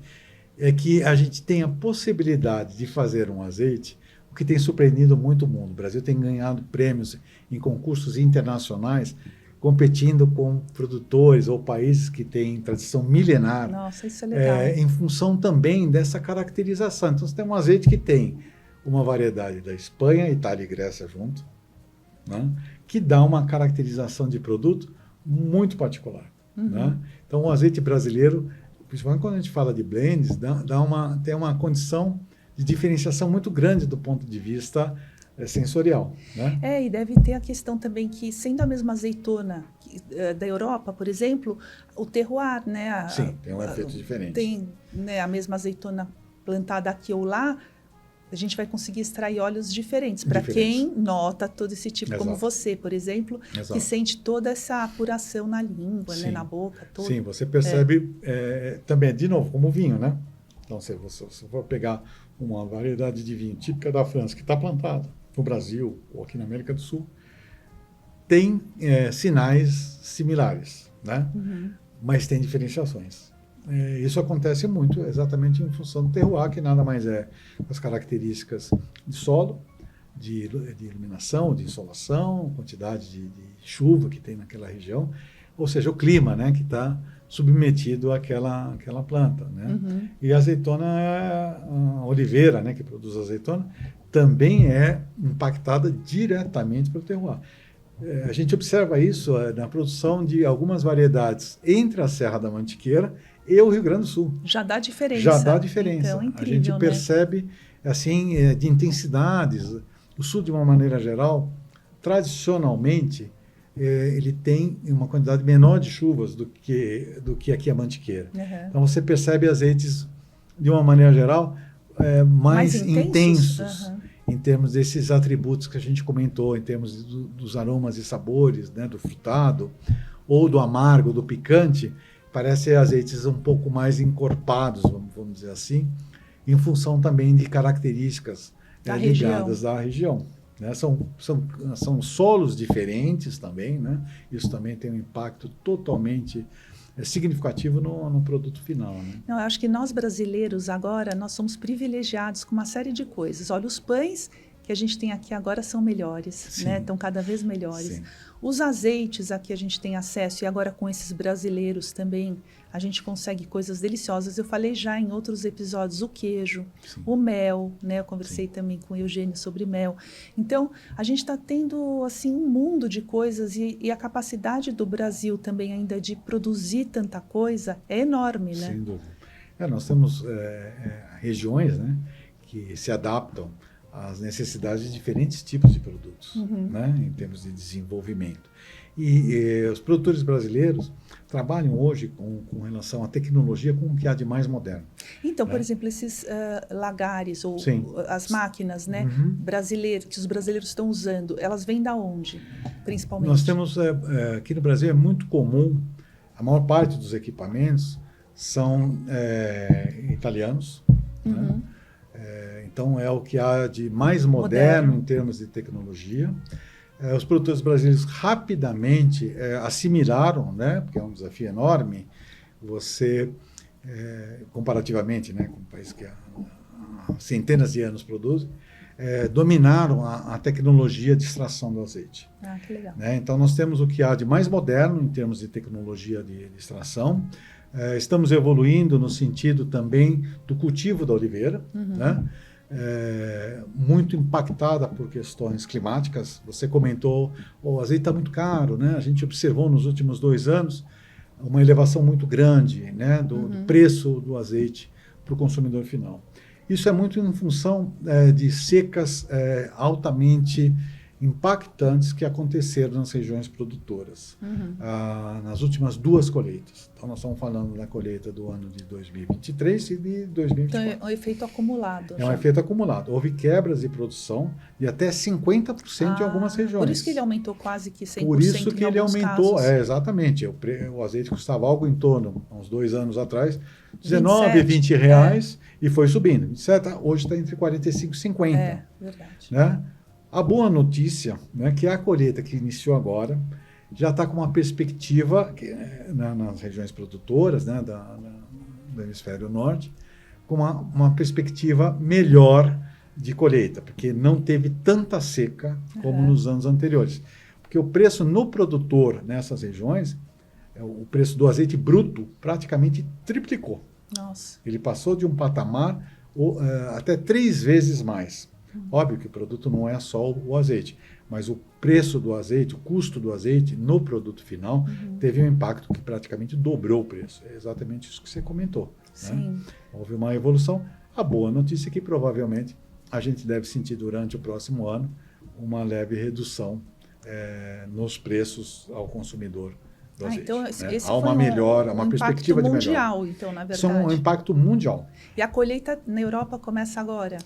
é que a gente tem a possibilidade de fazer um azeite, o que tem surpreendido muito o mundo. O Brasil tem ganhado prêmios em concursos internacionais, competindo com produtores ou países que têm tradição milenar. Nossa, isso é legal. Em função também dessa caracterização. Então, você tem um azeite que tem uma variedade da Espanha, Itália e Grécia junto, né? Que dá uma caracterização de produto muito particular. Né? Então, o azeite brasileiro, principalmente quando a gente fala de blends, tem uma condição de diferenciação muito grande do ponto de vista sensorial. Né? E deve ter a questão também que, sendo a mesma azeitona da Europa, por exemplo, o terroir, né? Sim, tem um efeito diferente. Tem, né, a mesma azeitona plantada aqui ou lá, a gente vai conseguir extrair óleos diferentes. Para quem nota todo esse tipo, Exato. Como você, por exemplo, Exato. Que sente toda essa apuração na língua, né, na boca. Todo. Sim, você percebe também, de novo, como o vinho, né? Então, se você for pegar uma variedade de vinho típica da França, que está plantada no Brasil ou aqui na América do Sul, tem sinais similares, né? Mas tem diferenciações. Isso acontece muito exatamente em função do terroir, que nada mais é as características de solo, de iluminação, de insolação, quantidade de chuva que tem naquela região, ou seja, o clima, né, que está submetido àquela planta. Né? E a azeitona, a oliveira, né, que produz azeitona, também é impactada diretamente pelo terroir. A gente observa isso na produção de algumas variedades entre a Serra da Mantiqueira e o Rio Grande do Sul. Já dá diferença. Já dá diferença. Então, incrível, a gente percebe, assim, de intensidades. O Sul, de uma maneira geral, tradicionalmente, ele tem uma quantidade menor de chuvas do que aqui a Mantiqueira. Então, você percebe azeites, de uma maneira geral, mais intensos em termos desses atributos que a gente comentou, em termos dos aromas e sabores, né, do frutado, ou do amargo, do picante, parecem azeites um pouco mais encorpados, vamos dizer assim, em função também de características ligadas da região. Né? São solos diferentes também, né? Isso também tem um impacto totalmente significativo no produto final. Né? Não, eu acho que nós brasileiros agora, nós somos privilegiados com uma série de coisas. Olha, os pães que a gente tem aqui agora são melhores, né? Estão cada vez melhores. Sim. Os azeites aqui a gente tem acesso, e agora com esses brasileiros também a gente consegue coisas deliciosas. Eu falei já em outros episódios o queijo, sim, o mel, né? Eu conversei, sim, também com o Eugênio sobre mel. Então, a gente está tendo assim um mundo de coisas, e a capacidade do Brasil também ainda de produzir tanta coisa é enorme, né? Sem dúvida. Nós temos regiões, né, que se adaptam às necessidades de diferentes tipos de produtos, uhum, né, em termos de desenvolvimento. E os produtores brasileiros trabalham hoje com relação à tecnologia com o que há de mais moderno. Então, né? Por exemplo, esses lagares ou sim, as máquinas, né, uhum, brasileiras, que os brasileiros estão usando, elas vêm da onde, principalmente? Nós temos, aqui no Brasil é muito comum, a maior parte dos equipamentos são italianos, uhum, né? Então, é o que há de mais moderno em termos de tecnologia. Os produtores brasileiros rapidamente assimilaram, né, porque é um desafio enorme, você, comparativamente, né, com um país que há centenas de anos produz, dominaram a tecnologia de extração do azeite. Ah, que legal. Né? Então, nós temos o que há de mais moderno em termos de tecnologia de extração. Estamos evoluindo no sentido também do cultivo da oliveira, uhum, né? Muito impactada por questões climáticas. Você comentou, o azeite está muito caro, né? A gente observou nos últimos 2 anos uma elevação muito grande, né, do preço do azeite para o consumidor final. Isso é muito em função de secas altamente impactantes que aconteceram nas regiões produtoras, uhum, nas últimas 2 colheitas. Então, nós estamos falando da colheita do ano de 2023 e de 2024. Então, é um efeito acumulado. É um efeito acumulado. Houve quebras de produção de até 50% em algumas regiões. Por isso que ele aumentou quase que 100%. Por isso que ele aumentou, casos. Exatamente. O azeite custava algo em torno, há uns 2 anos atrás, R$19, R$20, e foi subindo. 27, hoje está entre 45 e 50. Verdade. Né? A boa notícia, né, que a colheita que iniciou agora já está com uma perspectiva nas regiões produtoras, né, do hemisfério norte, com uma perspectiva melhor de colheita, porque não teve tanta seca como nos anos anteriores. Porque o preço no produtor nessas regiões, o preço do azeite bruto praticamente triplicou. Nossa. Ele passou de um patamar até 3 vezes mais. Óbvio que o produto não é só o azeite, mas o preço do azeite, o custo do azeite no produto final teve um impacto que praticamente dobrou o preço. É exatamente isso que você comentou. Sim. Né? Houve uma evolução. A boa notícia é que provavelmente a gente deve sentir durante o próximo ano uma leve redução nos preços ao consumidor do azeite. Então, esse há uma melhora, uma perspectiva de melhora. Mundial, então, na verdade. Isso é um impacto mundial. E a colheita na Europa começa agora?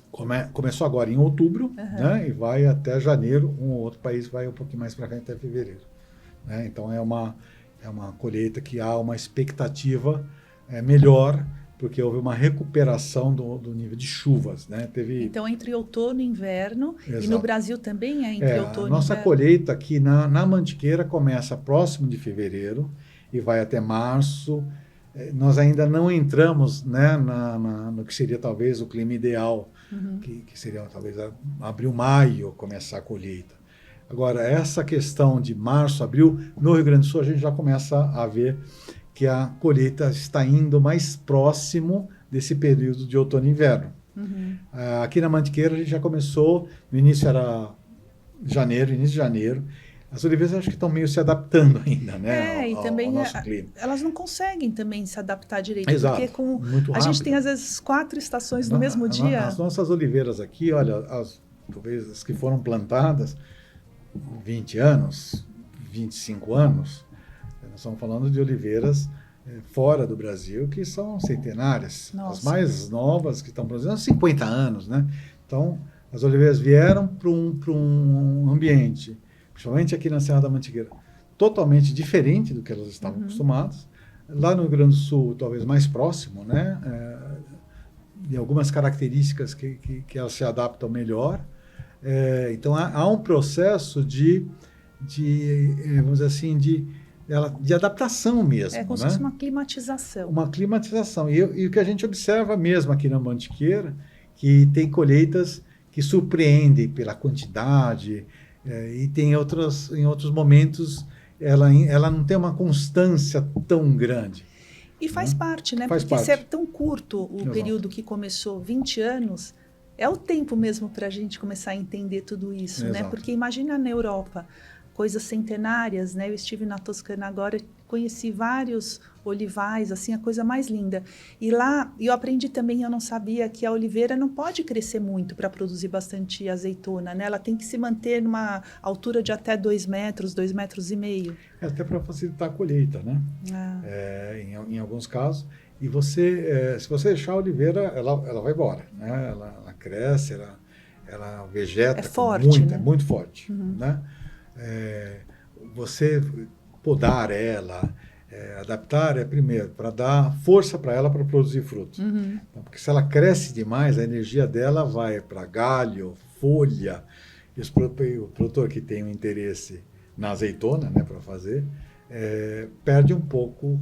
Começou agora em outubro, né, e vai até janeiro. Um ou outro país vai um pouquinho mais para cá, até fevereiro. Né? Então, é uma colheita que há uma expectativa melhor, porque houve uma recuperação do nível de chuvas. Né? Então, entre outono e inverno, Exato. E no Brasil também é entre outono e inverno? Nossa colheita aqui na Mantiqueira começa próximo de fevereiro e vai até março. Nós ainda não entramos, né, no que seria talvez o clima ideal, que seria talvez abril, maio, começar a colheita. Agora, essa questão de março, abril, no Rio Grande do Sul, a gente já começa a ver que a colheita está indo mais próximo desse período de outono e inverno. Aqui na Mantiqueira a gente já começou, no início era início de janeiro. As oliveiras acho que estão meio se adaptando ainda, né, e também ao nosso clima. Elas não conseguem também se adaptar direito. Exato, porque muito a gente tem às vezes 4 estações no mesmo dia. As nossas oliveiras aqui, olha, talvez as que foram plantadas 20 anos, 25 anos, nós estamos falando de oliveiras fora do Brasil, que são centenárias. Nossa. As mais novas que estão produzindo há 50 anos, né? Então, as oliveiras vieram para um ambiente, principalmente aqui na Serra da Mantiqueira, totalmente diferente do que elas estavam acostumadas. Lá no Rio Grande do Sul, talvez mais próximo, né? E algumas características que elas se adaptam melhor. Então, há um processo vamos dizer assim, de adaptação mesmo. Como se fosse uma climatização. Uma climatização. E o que a gente observa mesmo aqui na Mantiqueira, que tem colheitas que surpreendem pela quantidade, e tem em outros momentos ela não tem uma constância tão grande. E faz parte, né? Faz Porque parte. se é tão curto o Exato. período que começou, 20 anos, é o tempo mesmo para a gente começar a entender tudo isso, Exato. né? Porque imagina na Europa, coisas centenárias, né? Eu estive na Toscana agora, conheci vários olivais, assim, a coisa mais linda. E lá, eu aprendi também, eu não sabia, que a oliveira não pode crescer muito para produzir bastante azeitona, né? Ela tem que se manter numa altura de até 2 metros, 2,5 metros. Até para facilitar a colheita, né? Em alguns casos. E se você deixar a oliveira, ela vai embora, né? Ela cresce, ela vegeta. É forte, né? É muito forte, né? Você podar ela, adaptar primeiro para dar força para ela para produzir frutos. Então, porque se ela cresce demais, a energia dela vai para galho, folha. E o produtor que tem um interesse na azeitona, né, para fazer, perde um pouco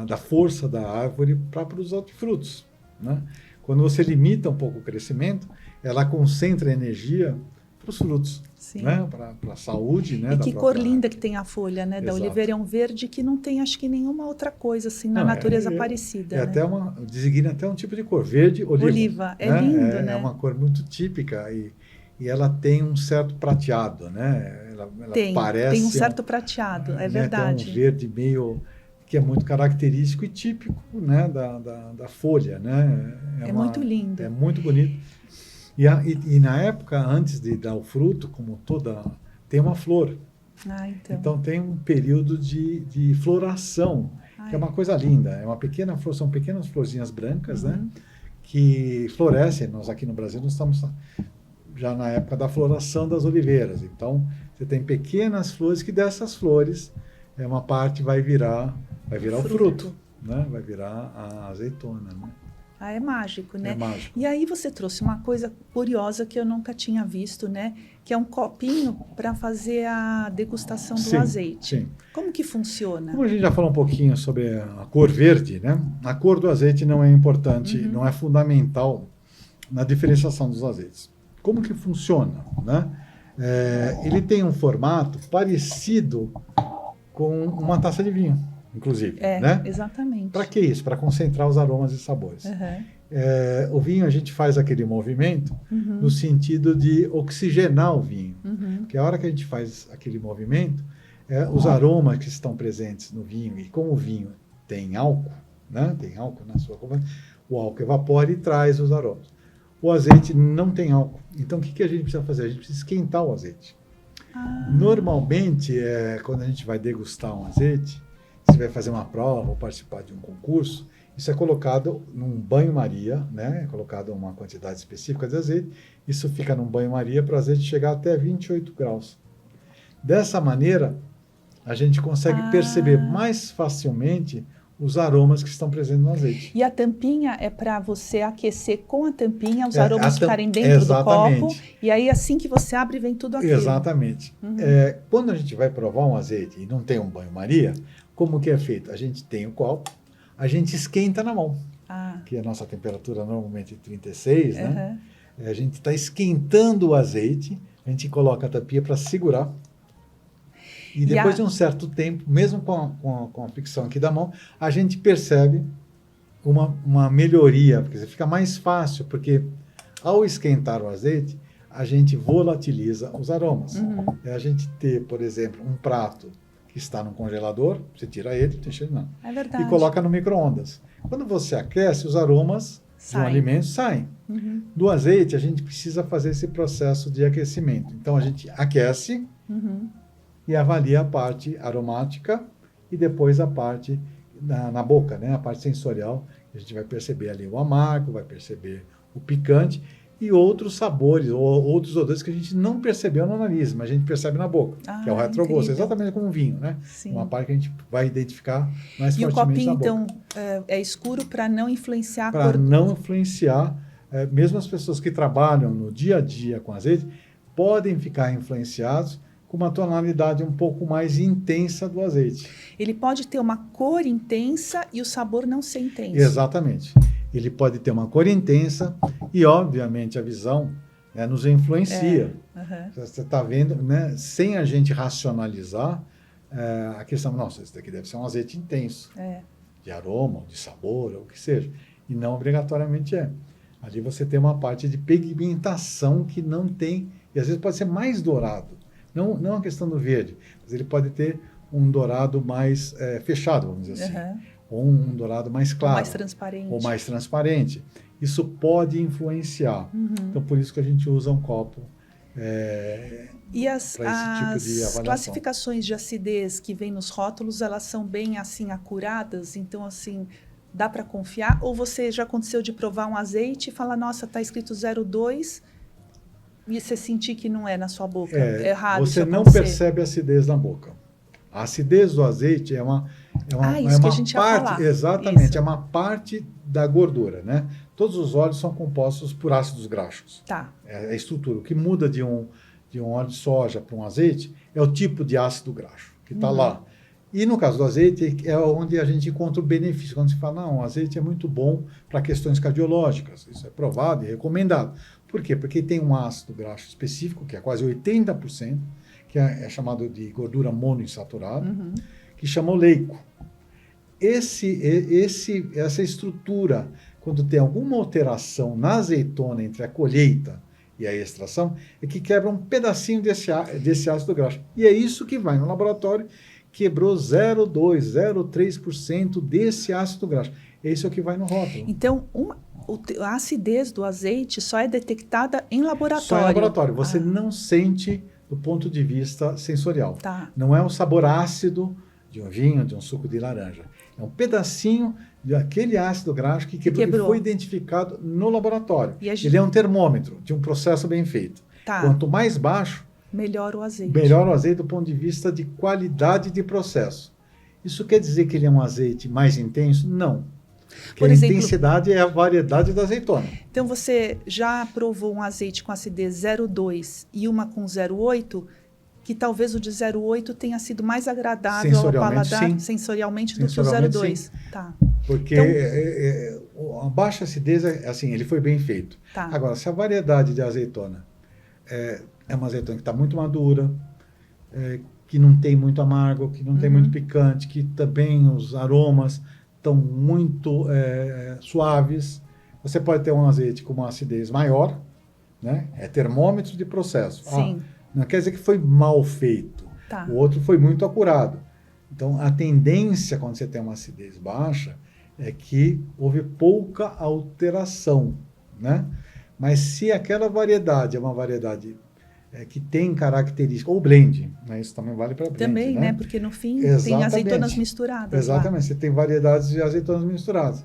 da força da árvore para produzir outros frutos, né? Quando você limita um pouco o crescimento, ela concentra energia para os frutos, né? Para a saúde, né? E que cor linda que tem a folha, né? Da oliveira, é um verde que não tem, acho que, nenhuma outra coisa assim na natureza parecida. Né? Até designa até um tipo de cor, verde oliva. Oliva, é né? lindo, né? É uma cor muito típica e ela tem um certo prateado, né? Ela tem um certo prateado, é verdade. Tem um verde meio que é muito característico e típico, né? Da folha, né? Muito lindo. É muito bonito. E na época, antes de dar o fruto, como tem uma flor. Então tem um período de floração, que é uma coisa linda. É uma pequena flor, são pequenas florzinhas brancas, né? Que florescem. Nós aqui no Brasil nós estamos já na época da floração das oliveiras. Então você tem pequenas flores que dessas flores uma parte vai virar o fruto, né? Vai virar a azeitona, né? É mágico, né? É mágico. E aí você trouxe uma coisa curiosa que eu nunca tinha visto, né? Que é um copinho para fazer a degustação do azeite. Sim. Como que funciona? Como a gente já falou um pouquinho sobre a cor verde, né? A cor do azeite não é importante, não é fundamental na diferenciação dos azeites. Como que funciona, né? Ele tem um formato parecido com uma taça de vinho, inclusive, né? Exatamente. Para que isso? Para concentrar os aromas e sabores. O vinho, a gente faz aquele movimento no sentido de oxigenar o vinho. Porque a hora que a gente faz aquele movimento, os aromas que estão presentes no vinho, e como o vinho tem álcool, né? Tem álcool na sua composição, o álcool evapora e traz os aromas. O azeite não tem álcool. Então, o que a gente precisa fazer? A gente precisa esquentar o azeite. Normalmente, quando a gente vai degustar um azeite, você vai fazer uma prova ou participar de um concurso, isso é colocado num banho-maria, né? É colocado uma quantidade específica de azeite, isso fica num banho-maria para o azeite chegar até 28 graus. Dessa maneira, a gente consegue perceber mais facilmente os aromas que estão presentes no azeite. E a tampinha é para você aquecer com a tampinha, os aromas ficarem dentro do copo, e aí assim que você abre, vem tudo aquilo. Exatamente. Quando a gente vai provar um azeite e não tem um banho-maria, como que é feito? A gente tem o copo, a gente esquenta na mão, que a nossa temperatura normalmente é 36, né? A gente está esquentando o azeite, a gente coloca a tampinha para segurar. E depois de um certo tempo, mesmo com a fricção aqui da mão, a gente percebe uma melhoria, porque fica mais fácil, porque ao esquentar o azeite, a gente volatiliza os aromas. A gente ter, por exemplo, um prato que está no congelador, você tira ele, não tem cheiro não. É verdade. E coloca no micro-ondas. Quando você aquece, os aromas de um alimento saem. Do azeite, a gente precisa fazer esse processo de aquecimento. Então, a gente aquece e avalia a parte aromática e depois a parte na boca, né? A parte sensorial. A gente vai perceber ali o amargo, vai perceber o picante e outros sabores, ou outros odores que a gente não percebeu no nariz, mas a gente percebe na boca, que é o retrogosto, exatamente como um vinho, né? Sim. Uma parte que a gente vai identificar mais fortemente na boca. E o copinho, então, é escuro para não influenciar a cor? Para não influenciar, mesmo as pessoas que trabalham no dia a dia com azeite, podem ficar influenciados com uma tonalidade um pouco mais intensa do azeite. Ele pode ter uma cor intensa e o sabor não ser intenso. Exatamente. Ele pode ter uma cor intensa e, obviamente, a visão nos influencia. Você está vendo, né, sem a gente racionalizar a questão, nossa, esse daqui deve ser um azeite intenso, de aroma, de sabor, ou o que seja. E não obrigatoriamente é. Ali você tem uma parte de pigmentação que não tem, e às vezes pode ser mais dourado. Não a questão do verde, mas ele pode ter um dourado mais fechado, vamos dizer assim. Ou um dourado mais claro. Ou mais transparente. Isso pode influenciar. Então, por isso que a gente usa um copo e as tipo de avaliação. Classificações de acidez que vêm nos rótulos, elas são bem assim acuradas? Então, assim, dá para confiar? Ou você já aconteceu de provar um azeite e falar, nossa, está escrito 0,2 e você sentir que não é na sua boca? É raro você não percebe acidez na boca. A acidez do azeite é uma isso que a gente parte, ia falar. exatamente, isso. É uma parte da gordura, né? Todos os óleos são compostos por ácidos graxos. Tá. É a estrutura. O que muda de um óleo de soja para um azeite é o tipo de ácido graxo que está lá. E no caso do azeite é onde a gente encontra o benefício. Quando se fala, não, o azeite é muito bom para questões cardiológicas. Isso é provado e recomendado. Por quê? Porque tem um ácido graxo específico, que é quase 80%, que é chamado de gordura monoinsaturada, que chama oleico. Essa estrutura, quando tem alguma alteração na azeitona entre a colheita e a extração, é que quebra um pedacinho desse ácido graxo. E é isso que vai no laboratório, quebrou 0,2%, 0,3% desse ácido graxo. É isso que vai no rótulo. Então, a acidez do azeite só é detectada em laboratório? Só em laboratório. Você não sente do ponto de vista sensorial. Tá. Não é o sabor ácido de um vinho, de um suco de laranja. É um pedacinho daquele ácido graxo que quebrou. E foi identificado no laboratório. Ele é um termômetro de um processo bem feito. Tá. Quanto mais baixo, melhor o azeite. Melhor o azeite do ponto de vista de qualidade de processo. Isso quer dizer que ele é um azeite mais intenso? Não. Porque a intensidade é a variedade da azeitona. Então, você já provou um azeite com acidez 0,2 e uma com 0,8, que talvez o de 0,8 tenha sido mais agradável ao paladar sensorialmente do que o 0,2. Tá. Porque a baixa acidez, assim, ele foi bem feito. Tá. Agora, se a variedade de azeitona é uma azeitona que está muito madura, que não tem muito amargo, que não tem muito picante, que também os aromas estão muito suaves. Você pode ter um azeite com uma acidez maior, né? É termômetro de processo. Sim. Não quer dizer que foi mal feito. Tá. O outro foi muito acurado. Então, a tendência quando você tem uma acidez baixa é que houve pouca alteração, né? Mas se aquela variedade é uma variedade que tem característica, ou blend, né? Isso também vale para blend. Também, né? Porque no fim tem azeitonas misturadas. Exatamente, lá. Você tem variedades de azeitonas misturadas.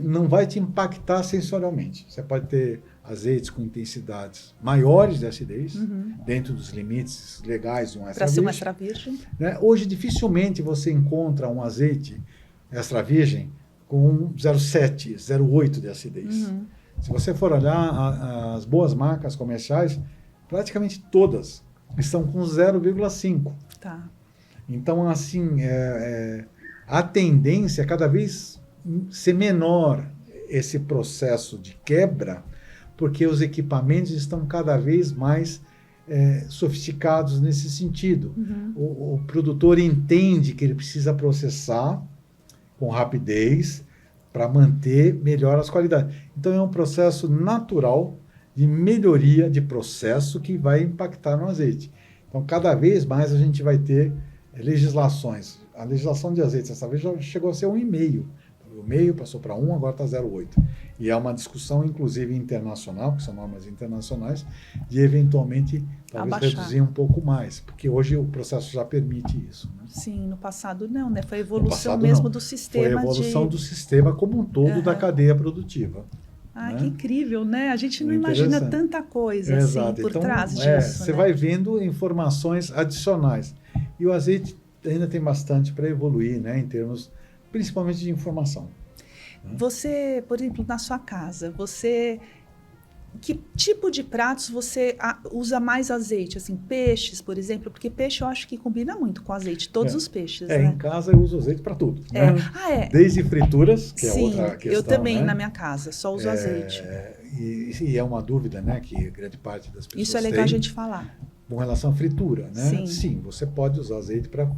Não vai te impactar sensorialmente. Você pode ter azeites com intensidades maiores de acidez, dentro dos limites legais de um extra virgem. Para ser um extra virgem. Né? Hoje, dificilmente você encontra um azeite extra virgem com 0,7, 0,8 de acidez. Se você for olhar as boas marcas comerciais, praticamente todas estão com 0,5. Tá. Então, assim, a tendência é cada vez ser menor esse processo de quebra, porque os equipamentos estão cada vez mais sofisticados nesse sentido. O produtor entende que ele precisa processar com rapidez para manter melhor as qualidades. Então, é um processo natural de melhoria de processo que vai impactar no azeite. Então, cada vez mais a gente vai ter legislações. A legislação de azeite, dessa vez, já chegou a ser 1,5. O meio passou para 1, agora está 0,8. E é uma discussão, inclusive, internacional, que são normas internacionais, de eventualmente talvez reduzir um pouco mais, porque hoje o processo já permite isso. Né? Sim, no passado não, né? Foi a evolução mesmo do sistema. Foi a evolução do sistema como um todo da cadeia produtiva. Ah, né? que incrível, né? A gente não imagina tanta coisa assim, por trás disso. Você né? vai vendo informações adicionais. E o azeite ainda tem bastante para evoluir, né, em termos principalmente de informação. Né? Você, por exemplo, na sua casa, que tipo de pratos você usa mais azeite? Assim, peixes, por exemplo? Porque peixe eu acho que combina muito com azeite, todos os peixes, né? Em casa eu uso azeite para tudo, né? Desde frituras, que Sim, é outra questão, eu também, né? na minha casa, só uso azeite. E é uma dúvida, né, que grande parte das pessoas Isso é legal a gente falar. Com relação à fritura, né? Sim, você pode usar azeite para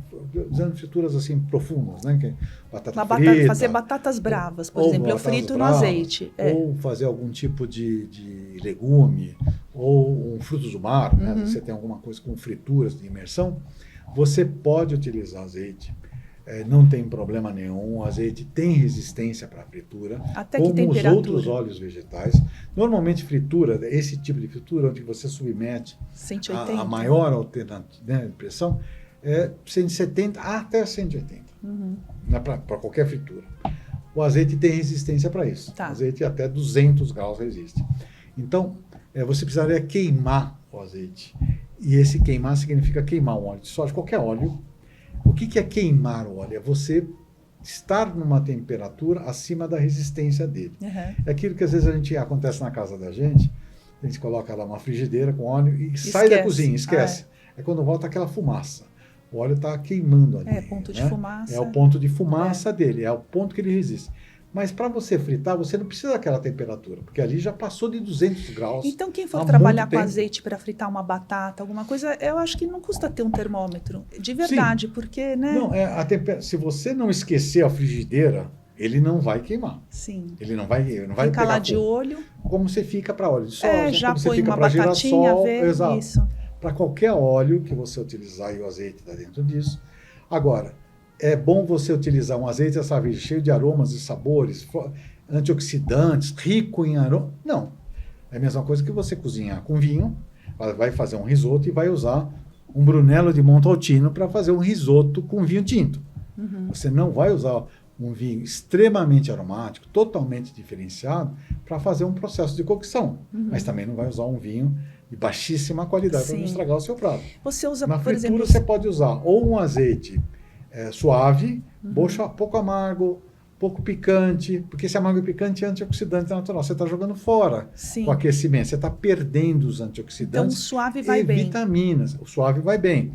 usando frituras assim profundas, né? Que batata frita, fazer batatas bravas, por exemplo, eu frito no azeite. Ou fazer algum tipo de legume, ou um frutos do mar, né? Você tem alguma coisa com frituras de imersão, você pode utilizar azeite. Não tem problema nenhum, o azeite tem resistência para a fritura, Até como que temperatura? os outros óleos vegetais. Normalmente fritura, esse tipo de fritura, onde você submete 180? a maior alternativa, né, de pressão, é 170 até 180, né, para qualquer fritura. O azeite tem resistência para isso. Tá. O azeite até 200 graus resiste. Então, você precisaria queimar o azeite. E esse queimar significa queimar um óleo de soja, qualquer óleo. O que é queimar o óleo? É você estar numa temperatura acima da resistência dele. É aquilo que às vezes acontece na casa da gente, a gente coloca lá uma frigideira com óleo e sai da cozinha, esquece. É quando volta aquela fumaça. O óleo está queimando ali. Ponto de né? fumaça. É o ponto de fumaça dele, é o ponto que ele resiste. Mas para você fritar, você não precisa daquela temperatura, porque ali já passou de 200 graus. Então, quem for trabalhar com azeite para fritar uma batata, alguma coisa, eu acho que não custa ter um termômetro. De verdade, porque, né? Não, se você não esquecer a frigideira, ele não vai queimar. Sim. Ele não vai fica lá de olho. Como você fica para óleo de soja, já como você põe fica uma para batatinha, girassol. exato. Isso. Para qualquer óleo que você utilizar, e o azeite está dentro disso. Agora, é bom você utilizar um azeite, cheio de aromas e sabores, antioxidantes, rico em aroma. Não. É a mesma coisa que você cozinhar com vinho, vai fazer um risoto e vai usar um Brunello de Montalcino para fazer um risoto com vinho tinto. Você não vai usar um vinho extremamente aromático, totalmente diferenciado, para fazer um processo de cocção. Mas também não vai usar um vinho de baixíssima qualidade para não estragar o seu prato. Você usa, Na por fritura, exemplo, você pode usar ou um azeite suave, pouco amargo, pouco picante, porque esse amargo e picante é antioxidante natural. Você está jogando fora com o aquecimento, você está perdendo os antioxidantes. Então, o suave vai bem. Vitaminas. O suave vai bem.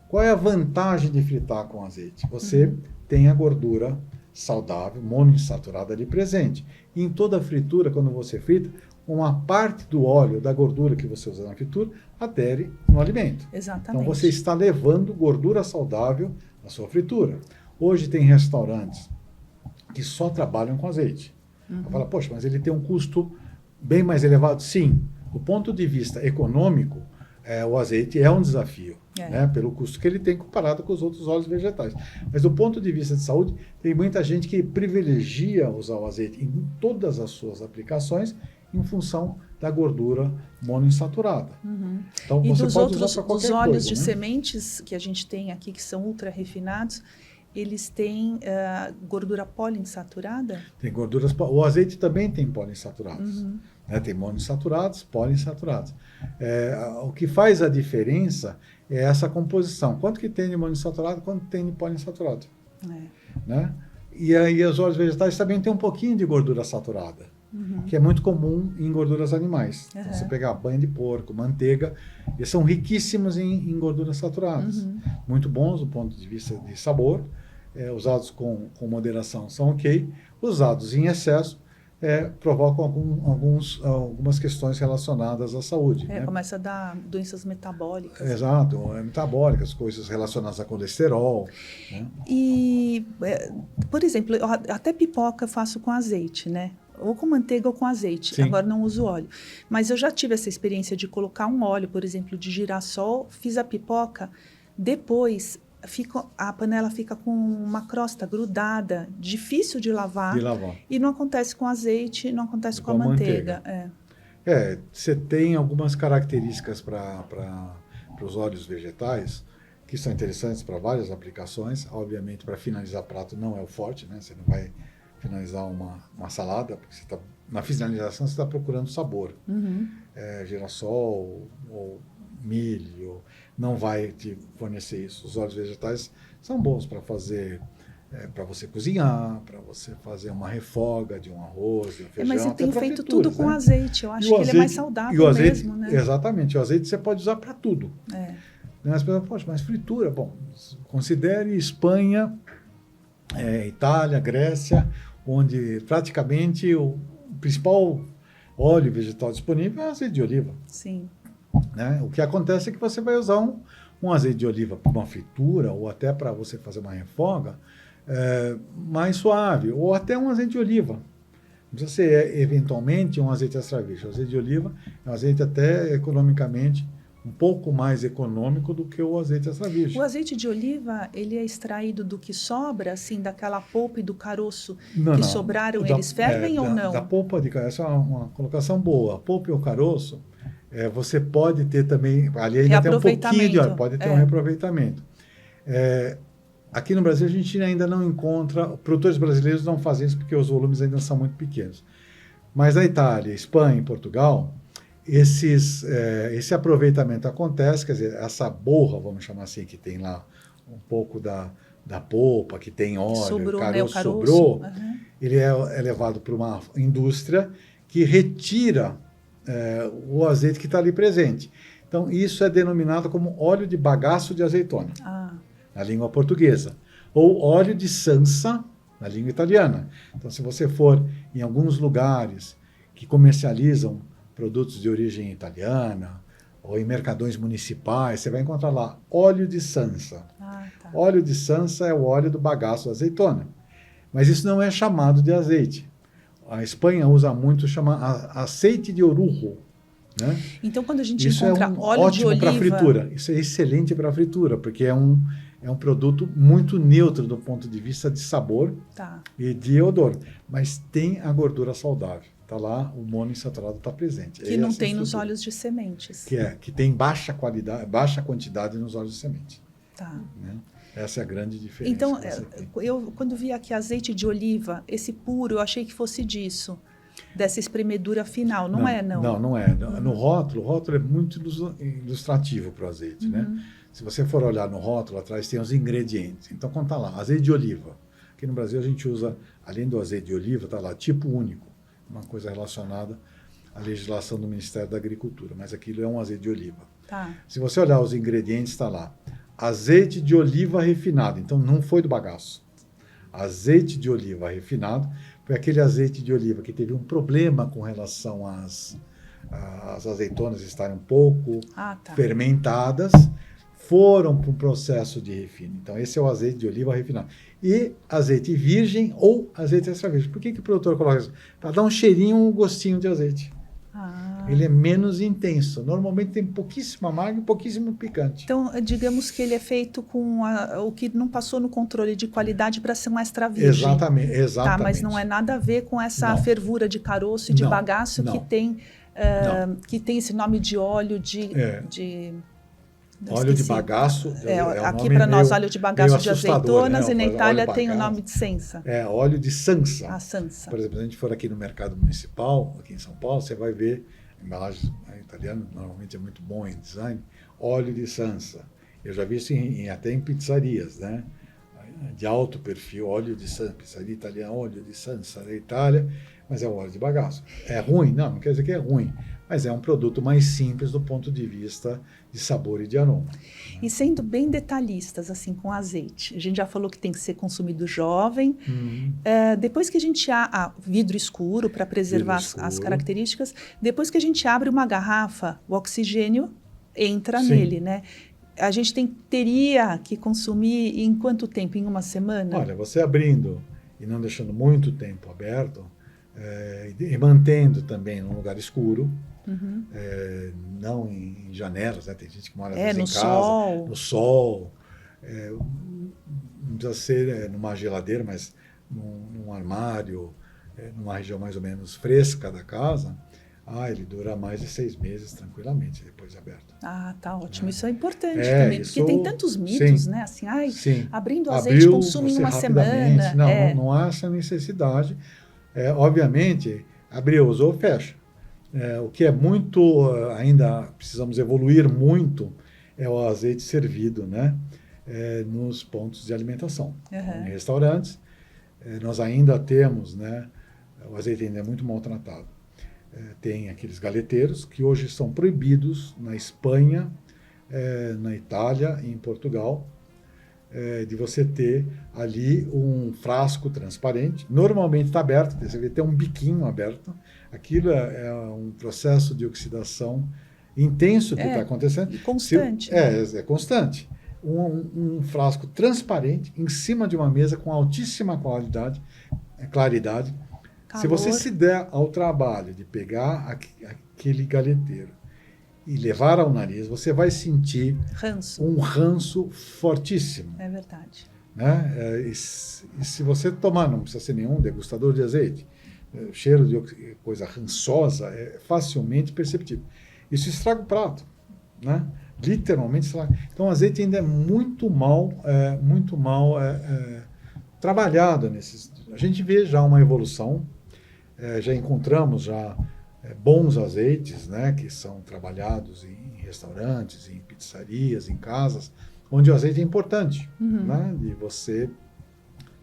Qual é a vantagem de fritar com azeite? Você tem a gordura saudável, monoinsaturada ali presente. E em toda fritura, quando você frita, uma parte do óleo, da gordura que você usa na fritura, adere no alimento. Exatamente. Então você está levando gordura saudável na sua fritura. Hoje tem restaurantes que só trabalham com azeite. Fala, poxa, mas ele tem um custo bem mais elevado. Sim, do ponto de vista econômico, o azeite é um desafio, né, pelo custo que ele tem comparado com os outros óleos vegetais. Mas do ponto de vista de saúde, tem muita gente que privilegia usar o azeite em todas as suas aplicações em função da gordura monoinsaturada. Então, e você dos pode usar para qualquer coisa. Os óleos de sementes que a gente tem aqui, que são ultra refinados, eles têm gordura poliinsaturada? Tem gorduras. O azeite também tem poliinsaturados. Né? Tem monoinsaturados, poliinsaturados. O que faz a diferença é essa composição. Quanto que tem de monoinsaturado, quanto tem de poliinsaturado. Né? E aí os óleos vegetais também têm um pouquinho de gordura saturada, que é muito comum em gorduras animais. Então, você pegar banha de porco, manteiga, eles são riquíssimos em gorduras saturadas. Muito bons do ponto de vista de sabor. Usados com moderação são ok. Usados em excesso provocam algumas questões relacionadas à saúde. Né? Começa a dar doenças metabólicas. Exato, metabólicas, coisas relacionadas a colesterol. Né? E, por exemplo, eu até pipoca eu faço com azeite, né? Ou com manteiga ou com azeite. Sim. Agora não uso óleo. Mas eu já tive essa experiência de colocar um óleo, por exemplo, de girassol, fiz a pipoca, depois a panela fica com uma crosta grudada, difícil de lavar. E não acontece com azeite, não acontece com a manteiga. Você tem algumas características para os óleos vegetais que são interessantes para várias aplicações. Obviamente, para finalizar prato não é o forte, né? Você não vai finalizar uma salada, porque você na finalização você está procurando sabor. Girassol ou milho não vai te fornecer isso. Os óleos vegetais são bons para fazer, para você cozinhar, para você fazer uma refoga de um arroz, de um feijão. Mas eu tenho feito frituras, tudo com azeite. Eu acho que ele é mais saudável mesmo, né? Exatamente. O azeite você pode usar para tudo. As pessoas, poxa, mas fritura, bom, considere Espanha, Itália, Grécia, onde praticamente o principal óleo vegetal disponível é azeite de oliva. Sim. Né? O que acontece é que você vai usar um azeite de oliva para uma fritura ou até para você fazer uma refoga mais suave, ou até um azeite de oliva. Não precisa ser, eventualmente, um azeite extra virgem. O azeite de oliva é um azeite até economicamente um pouco mais econômico do que o azeite extra virgem. O azeite de oliva, ele é extraído do que sobra, assim, daquela polpa e do caroço que sobraram, eles fervem ou não? Da polpa de caroço, essa é uma colocação boa. A polpa e o caroço, você pode ter também, ali ainda tem um pouquinho de óleo, pode ter um reaproveitamento. Aqui no Brasil a gente ainda não encontra, produtores brasileiros não fazem isso porque os volumes ainda são muito pequenos. Mas na Itália, Espanha e Portugal, esse aproveitamento acontece, quer dizer, essa borra, vamos chamar assim, que tem lá um pouco da polpa, que tem óleo, sobrou, caroço sobrou, ele é levado para uma indústria que retira o azeite que está ali presente. Então, isso é denominado como óleo de bagaço de azeitona, na língua portuguesa, ou óleo de sansa, na língua italiana. Então, se você for em alguns lugares que comercializam produtos de origem italiana, ou em mercadões municipais, você vai encontrar lá óleo de sansa. Óleo de sansa é o óleo do bagaço da azeitona. Mas isso não é chamado de azeite. A Espanha usa muito, chama azeite de orujo. Né? Então, quando a gente isso encontra óleo de oliva... Isso é ótimo para fritura. Isso é excelente para fritura, porque é um produto muito neutro do ponto de vista de sabor e de odor. Mas tem a gordura saudável. Está lá, o monoinsaturado está presente. Que não tem nos óleos de sementes. Que tem baixa quantidade nos óleos de semente. Né? Essa é a grande diferença. Então, eu quando vi aqui azeite de oliva, esse puro, eu achei que fosse disso, dessa espremedura final. Não é, não? Não é. No rótulo, o rótulo é muito ilustrativo para o azeite. Né? Se você for olhar no rótulo, atrás tem os ingredientes. Então, conta lá, azeite de oliva. Aqui no Brasil a gente usa, além do azeite de oliva, está lá, tipo único. Uma coisa relacionada à legislação do Ministério da Agricultura, mas aquilo é um azeite de oliva. Se você olhar os ingredientes, está lá, azeite de oliva refinado, então não foi do bagaço. Azeite de oliva refinado foi aquele azeite de oliva que teve um problema com relação às azeitonas estarem um pouco fermentadas, foram para um processo de refino. Então, esse é o azeite de oliva refinado. E azeite virgem ou azeite extra virgem. Por que o produtor coloca isso? Para dar um cheirinho, um gostinho de azeite. Ele é menos intenso. Normalmente tem pouquíssimo amargo e pouquíssimo picante. Então, digamos que ele é feito com o que não passou no controle de qualidade para ser um extra virgem. Exatamente. Mas não é nada a ver com essa fervura de caroço e de bagaço que tem esse nome de óleo óleo de bagaço. Aqui para nós, óleo de bagaço de azeitonas, e na Itália tem o nome de sensa. Óleo de sansa. A sansa. Por exemplo, se a gente for aqui no mercado municipal, aqui em São Paulo, você vai ver, a embalagem italiana normalmente é muito bom em design, óleo de sansa. Eu já vi isso até em pizzarias, né? De alto perfil, óleo de sansa, pizzaria italiana, óleo de sansa da Itália, mas é o óleo de bagaço. É ruim? Não quer dizer que é ruim. Mas é um produto mais simples do ponto de vista de sabor e de aroma. E sendo bem detalhistas, assim, com azeite. A gente já falou que tem que ser consumido jovem. Depois que a gente... vidro escuro para preservar as características. Depois que a gente abre uma garrafa, o oxigênio entra nele, né? A gente teria que consumir em quanto tempo? Em uma semana? Olha, você abrindo e não deixando muito tempo aberto, e mantendo também num lugar escuro, não em janelas, né? Tem gente que mora às vezes em casa, no sol, não precisa ser numa geladeira, mas num armário, numa região mais ou menos fresca da casa, ele dura mais de 6 meses tranquilamente depois de aberto. Ah, tá ótimo. Isso é importante É, também, isso- porque tem tantos mitos, sim, né? Assim, sim. abrindo azeite Abriu consome em você uma rapidamente. semana. Não há essa necessidade. Obviamente, abriu, usou, fecha. O que é muito, ainda precisamos evoluir muito, é o azeite servido, né? Nos pontos de alimentação. Uhum. Em restaurantes, nós ainda temos, né? O azeite ainda é muito maltratado. Tem aqueles galeteiros que hoje são proibidos na Espanha, na Itália e em Portugal, de você ter ali um frasco transparente. Normalmente está aberto, você vê ter um biquinho aberto. Aquilo é um processo de oxidação intenso que está acontecendo. E constante. Né? É constante. Um frasco transparente em cima de uma mesa com altíssima claridade. Calor. Se você se der ao trabalho de pegar aquele galeteiro e levar ao nariz, você vai sentir um ranço fortíssimo. É verdade. Né? E se você tomar, não precisa ser nenhum degustador de azeite, o cheiro de coisa rançosa é facilmente perceptível. Isso estraga o prato, né? Literalmente estraga. Então o azeite ainda é muito mal trabalhado nesses. A gente vê já uma evolução. Já encontramos bons azeites, né, que são trabalhados em restaurantes, em pizzarias, em casas, onde o azeite é importante, né, de você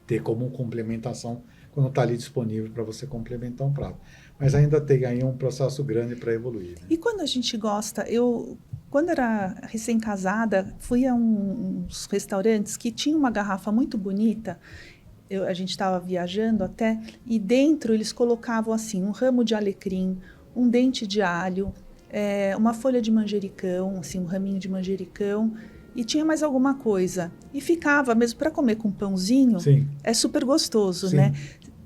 ter como complementação quando está ali disponível para você complementar um prato. Mas ainda tem aí um processo grande para evoluir. Né? E quando a gente gosta, quando era recém-casada, fui a uns restaurantes que tinham uma garrafa muito bonita. A gente estava viajando até, e dentro eles colocavam assim, um ramo de alecrim, um dente de alho, uma folha de manjericão, assim, um raminho de manjericão, e tinha mais alguma coisa. E ficava, mesmo para comer com pãozinho, Sim. É super gostoso, Sim. né?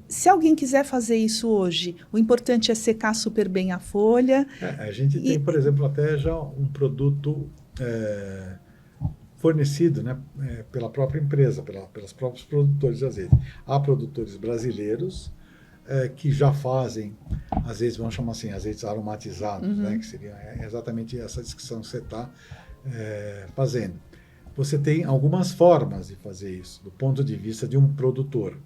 Se alguém quiser fazer isso hoje, o importante é secar super bem a folha. A gente tem, por exemplo, até já um produto fornecido, né, pela própria empresa, pelos próprios produtores de azeite. Há produtores brasileiros que já fazem, às vezes vamos chamar assim, azeites aromatizados, né, que seria exatamente essa descrição que você está fazendo. Você tem algumas formas de fazer isso, do ponto de vista de um produtor.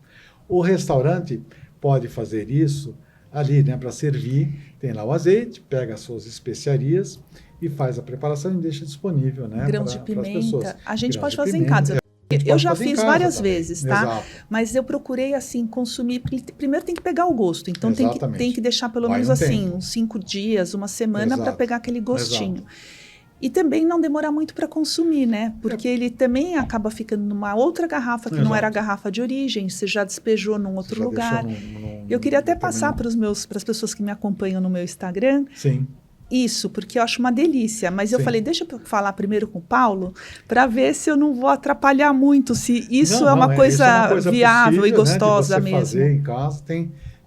O restaurante pode fazer isso ali, né, para servir, tem lá o azeite, pega as suas especiarias e faz a preparação e deixa disponível, né, grãos de para as pessoas. pimenta. A gente pode Grãos de fazer em pimenta. casa. Eu já fiz várias também. vezes, tá? Exato. Mas eu procurei, assim, consumir. Primeiro tem que pegar o gosto. Então tem que deixar pelo Vai menos um assim, tempo. uns 5 dias, uma semana para Exato. pegar aquele gostinho. Exato. E também não demorar muito para consumir, né? Porque ele também acaba ficando numa outra garrafa que não era a garrafa de origem, você já despejou num outro lugar. Eu queria até passar para as pessoas que me acompanham no meu Instagram. Sim. Isso, porque eu acho uma delícia. Mas eu falei, deixa eu falar primeiro com o Paulo, para ver se eu não vou atrapalhar muito, se isso é uma coisa viável possível, e gostosa, né, de você mesmo. Fazer em casa.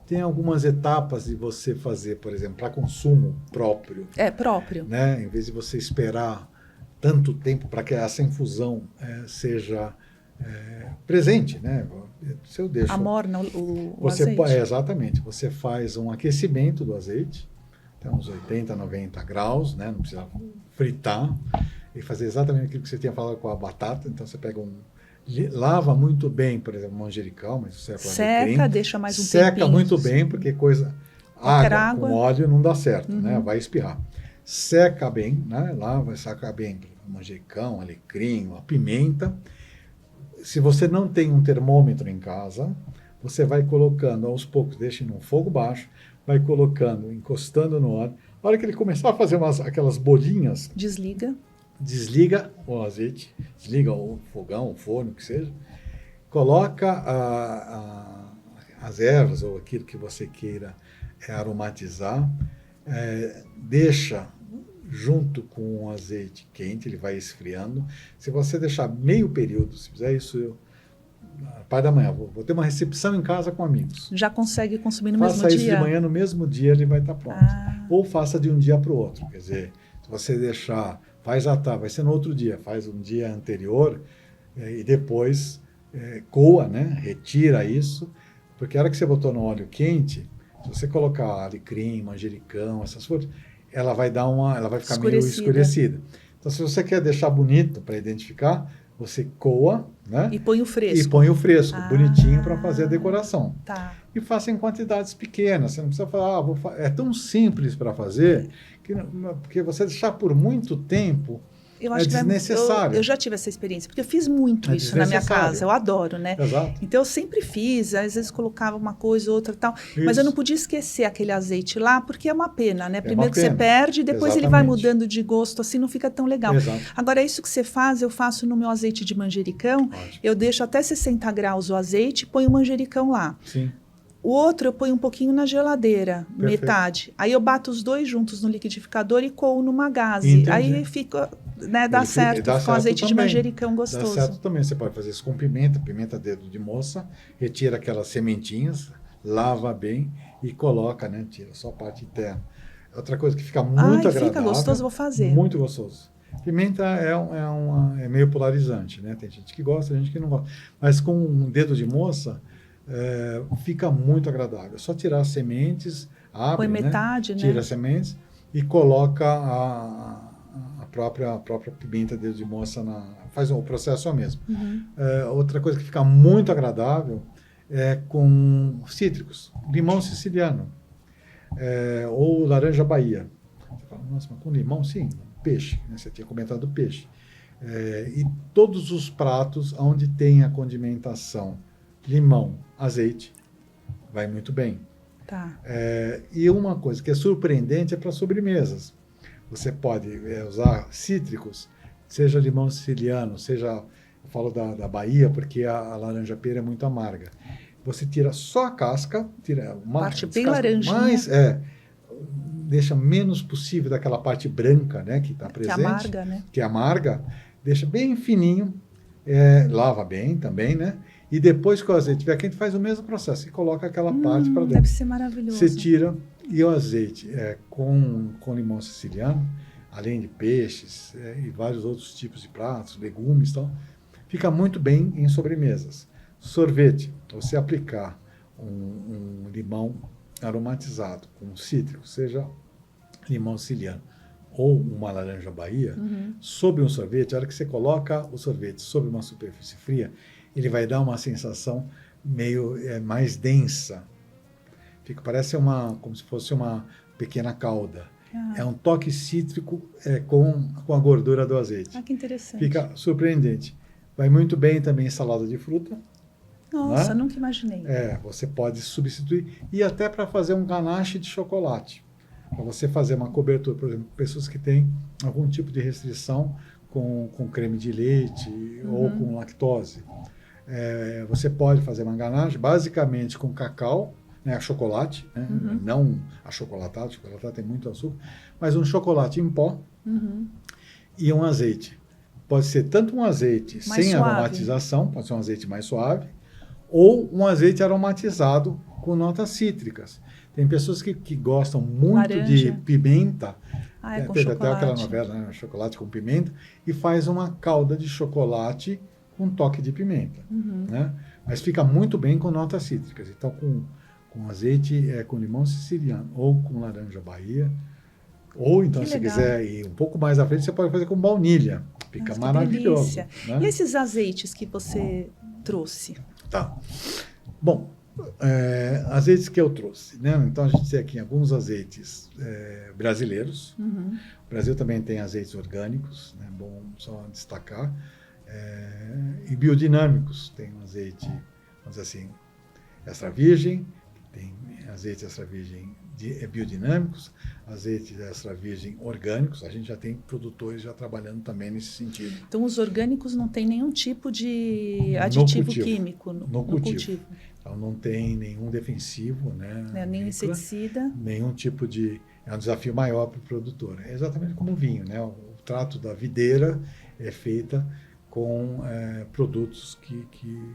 Tem algumas etapas de você fazer, por exemplo, para consumo próprio. Próprio. Né? Em vez de você esperar tanto tempo para que essa infusão seja presente, né? Se eu deixo, amorna o azeite. Exatamente. Você faz um aquecimento do azeite, até uns 80, 90 graus, né? Não precisa fritar, e fazer exatamente aquilo que você tinha falado com a batata. Então você pega lava muito bem, por exemplo, manjericão, mas você seca, deixa mais um tempinho. Seca muito bem, porque água com óleo não dá certo, né? Vai espirrar. Seca bem, né? Lava, seca bem manjericão, alecrim, a pimenta. Se você não tem um termômetro em casa, você vai colocando aos poucos, deixa no fogo baixo, vai colocando, encostando no óleo. A hora que ele começar a fazer aquelas bolinhas, desliga o azeite, desliga o fogão, o forno, o que seja, coloca as ervas ou aquilo que você queira aromatizar, deixa junto com o azeite quente, ele vai esfriando. Se você deixar meio período, se fizer isso, a parte da manhã, vou ter uma recepção em casa com amigos. Já consegue consumir no mesmo dia? Faça isso de manhã, no mesmo dia ele vai estar pronto. Ou faça de um dia para o outro, quer dizer, se você deixar, faz vai ser no outro dia, faz um dia anterior e depois coa, né? Retira isso, porque a hora que você botou no óleo quente, Se você colocar alecrim, manjericão, essas folhas, ela vai ficar meio escurecida. Então, se você quer deixar bonito para identificar, você coa, né? E põe o fresco. E põe o fresco, bonitinho, para fazer a decoração. Tá. E faça em quantidades pequenas. Você não precisa falar, é tão simples para fazer, porque você deixar por muito tempo eu acho desnecessário. Eu já tive essa experiência, porque eu fiz muito isso na minha casa. Eu adoro, né? Exato. Então, eu sempre fiz. Às vezes, colocava uma coisa, outra e tal. Isso. Mas eu não podia esquecer aquele azeite lá, porque é uma pena, né? Primeiro que você perde, depois ele vai mudando de gosto, assim, não fica tão legal. Exato. Agora, isso que você faz, eu faço no meu azeite de manjericão. Ótimo. Eu deixo até 60 graus o azeite e ponho o manjericão lá. Sim. O outro eu ponho um pouquinho na geladeira, Perfeito. Metade. Aí eu bato os dois juntos no liquidificador e coo numa gaze. Entendi. Aí fica, né, dá certo, fica com azeite também. De manjericão gostoso. Dá certo também. Você pode fazer isso com pimenta dedo de moça, retira aquelas sementinhas, lava bem e coloca, né? Tira só a parte interna. Outra coisa que fica muito agradável. Fica gostoso, vou fazer. Muito gostoso. Pimenta é meio polarizante, né? Tem gente que gosta, tem gente que não gosta. Mas com um dedo de moça, fica muito agradável. É só tirar as sementes, abre, põe metade, né? Tira as sementes e coloca a própria pimenta dedo de moça, faz o processo mesmo. Uhum. Outra coisa que fica muito agradável é com cítricos, limão siciliano ou laranja Bahia. Você fala, nossa, mas com limão, sim, peixe, né? Você tinha comentado peixe. E todos os pratos onde tem a condimentação, limão, azeite, vai muito bem. Tá. E uma coisa que é surpreendente é para sobremesas. Você pode usar cítricos, seja limão siciliano, seja, eu falo da Bahia, porque a laranja pera é muito amarga. Você tira só a casca, tira uma parte bem laranjinha. Deixa menos possível daquela parte branca, né, que está presente. Que é amarga, né? Que é amarga, deixa bem fininho, lava bem também, né? E depois que o azeite estiver quente, faz o mesmo processo e coloca aquela parte para dentro. Deve ser maravilhoso. Você tira, e o azeite com limão siciliano, além de peixes e vários outros tipos de pratos, legumes e tal, fica muito bem em sobremesas. Sorvete, você aplicar um limão aromatizado com cítrico, seja limão siciliano ou uma laranja Bahia, sobre um sorvete, a hora que você coloca o sorvete sobre uma superfície fria, ele vai dar uma sensação meio mais densa. Parece como se fosse uma pequena calda. É um toque cítrico com a gordura do azeite. Que interessante. Fica surpreendente. Vai muito bem também em salada de fruta. Nossa, nunca imaginei. Você pode substituir. E até para fazer um ganache de chocolate. Para você fazer uma cobertura, por exemplo, pessoas que têm algum tipo de restrição com creme de leite ou com lactose. Você pode fazer uma ganache basicamente com cacau, né, chocolate, né, não achocolatado, chocolatado tem muito açúcar, mas um chocolate em pó e um azeite. Pode ser tanto um azeite mais sem suave. aromatização, pode ser um azeite mais suave, ou um azeite aromatizado com notas cítricas. Tem pessoas que gostam muito laranja. De pimenta, com teve chocolate. até aquela novela, né, chocolate com pimenta, e faz uma calda de chocolate com um toque de pimenta, né? Mas fica muito bem com notas cítricas. Então, com azeite, com limão siciliano ou com laranja Bahia, ou então, se quiser ir um pouco mais à frente, você pode fazer com baunilha. Fica maravilhoso. Né? E esses azeites que você trouxe? Tá. Bom, azeites que eu trouxe, né? Então, a gente tem aqui alguns azeites brasileiros. O Brasil também tem azeites orgânicos, né? Bom só destacar. E biodinâmicos. Tem um azeite, vamos dizer assim, extra virgem, tem azeite extra virgem biodinâmicos, azeite extra virgem orgânicos. A gente já tem produtores já trabalhando também nesse sentido. Então, os orgânicos não tem nenhum tipo de aditivo químico no cultivo. Então, não tem nenhum defensivo, né? Nem inseticida. Nenhum tipo de... É um desafio maior para o produtor. É exatamente como o vinho, né? O trato da videira é feita com produtos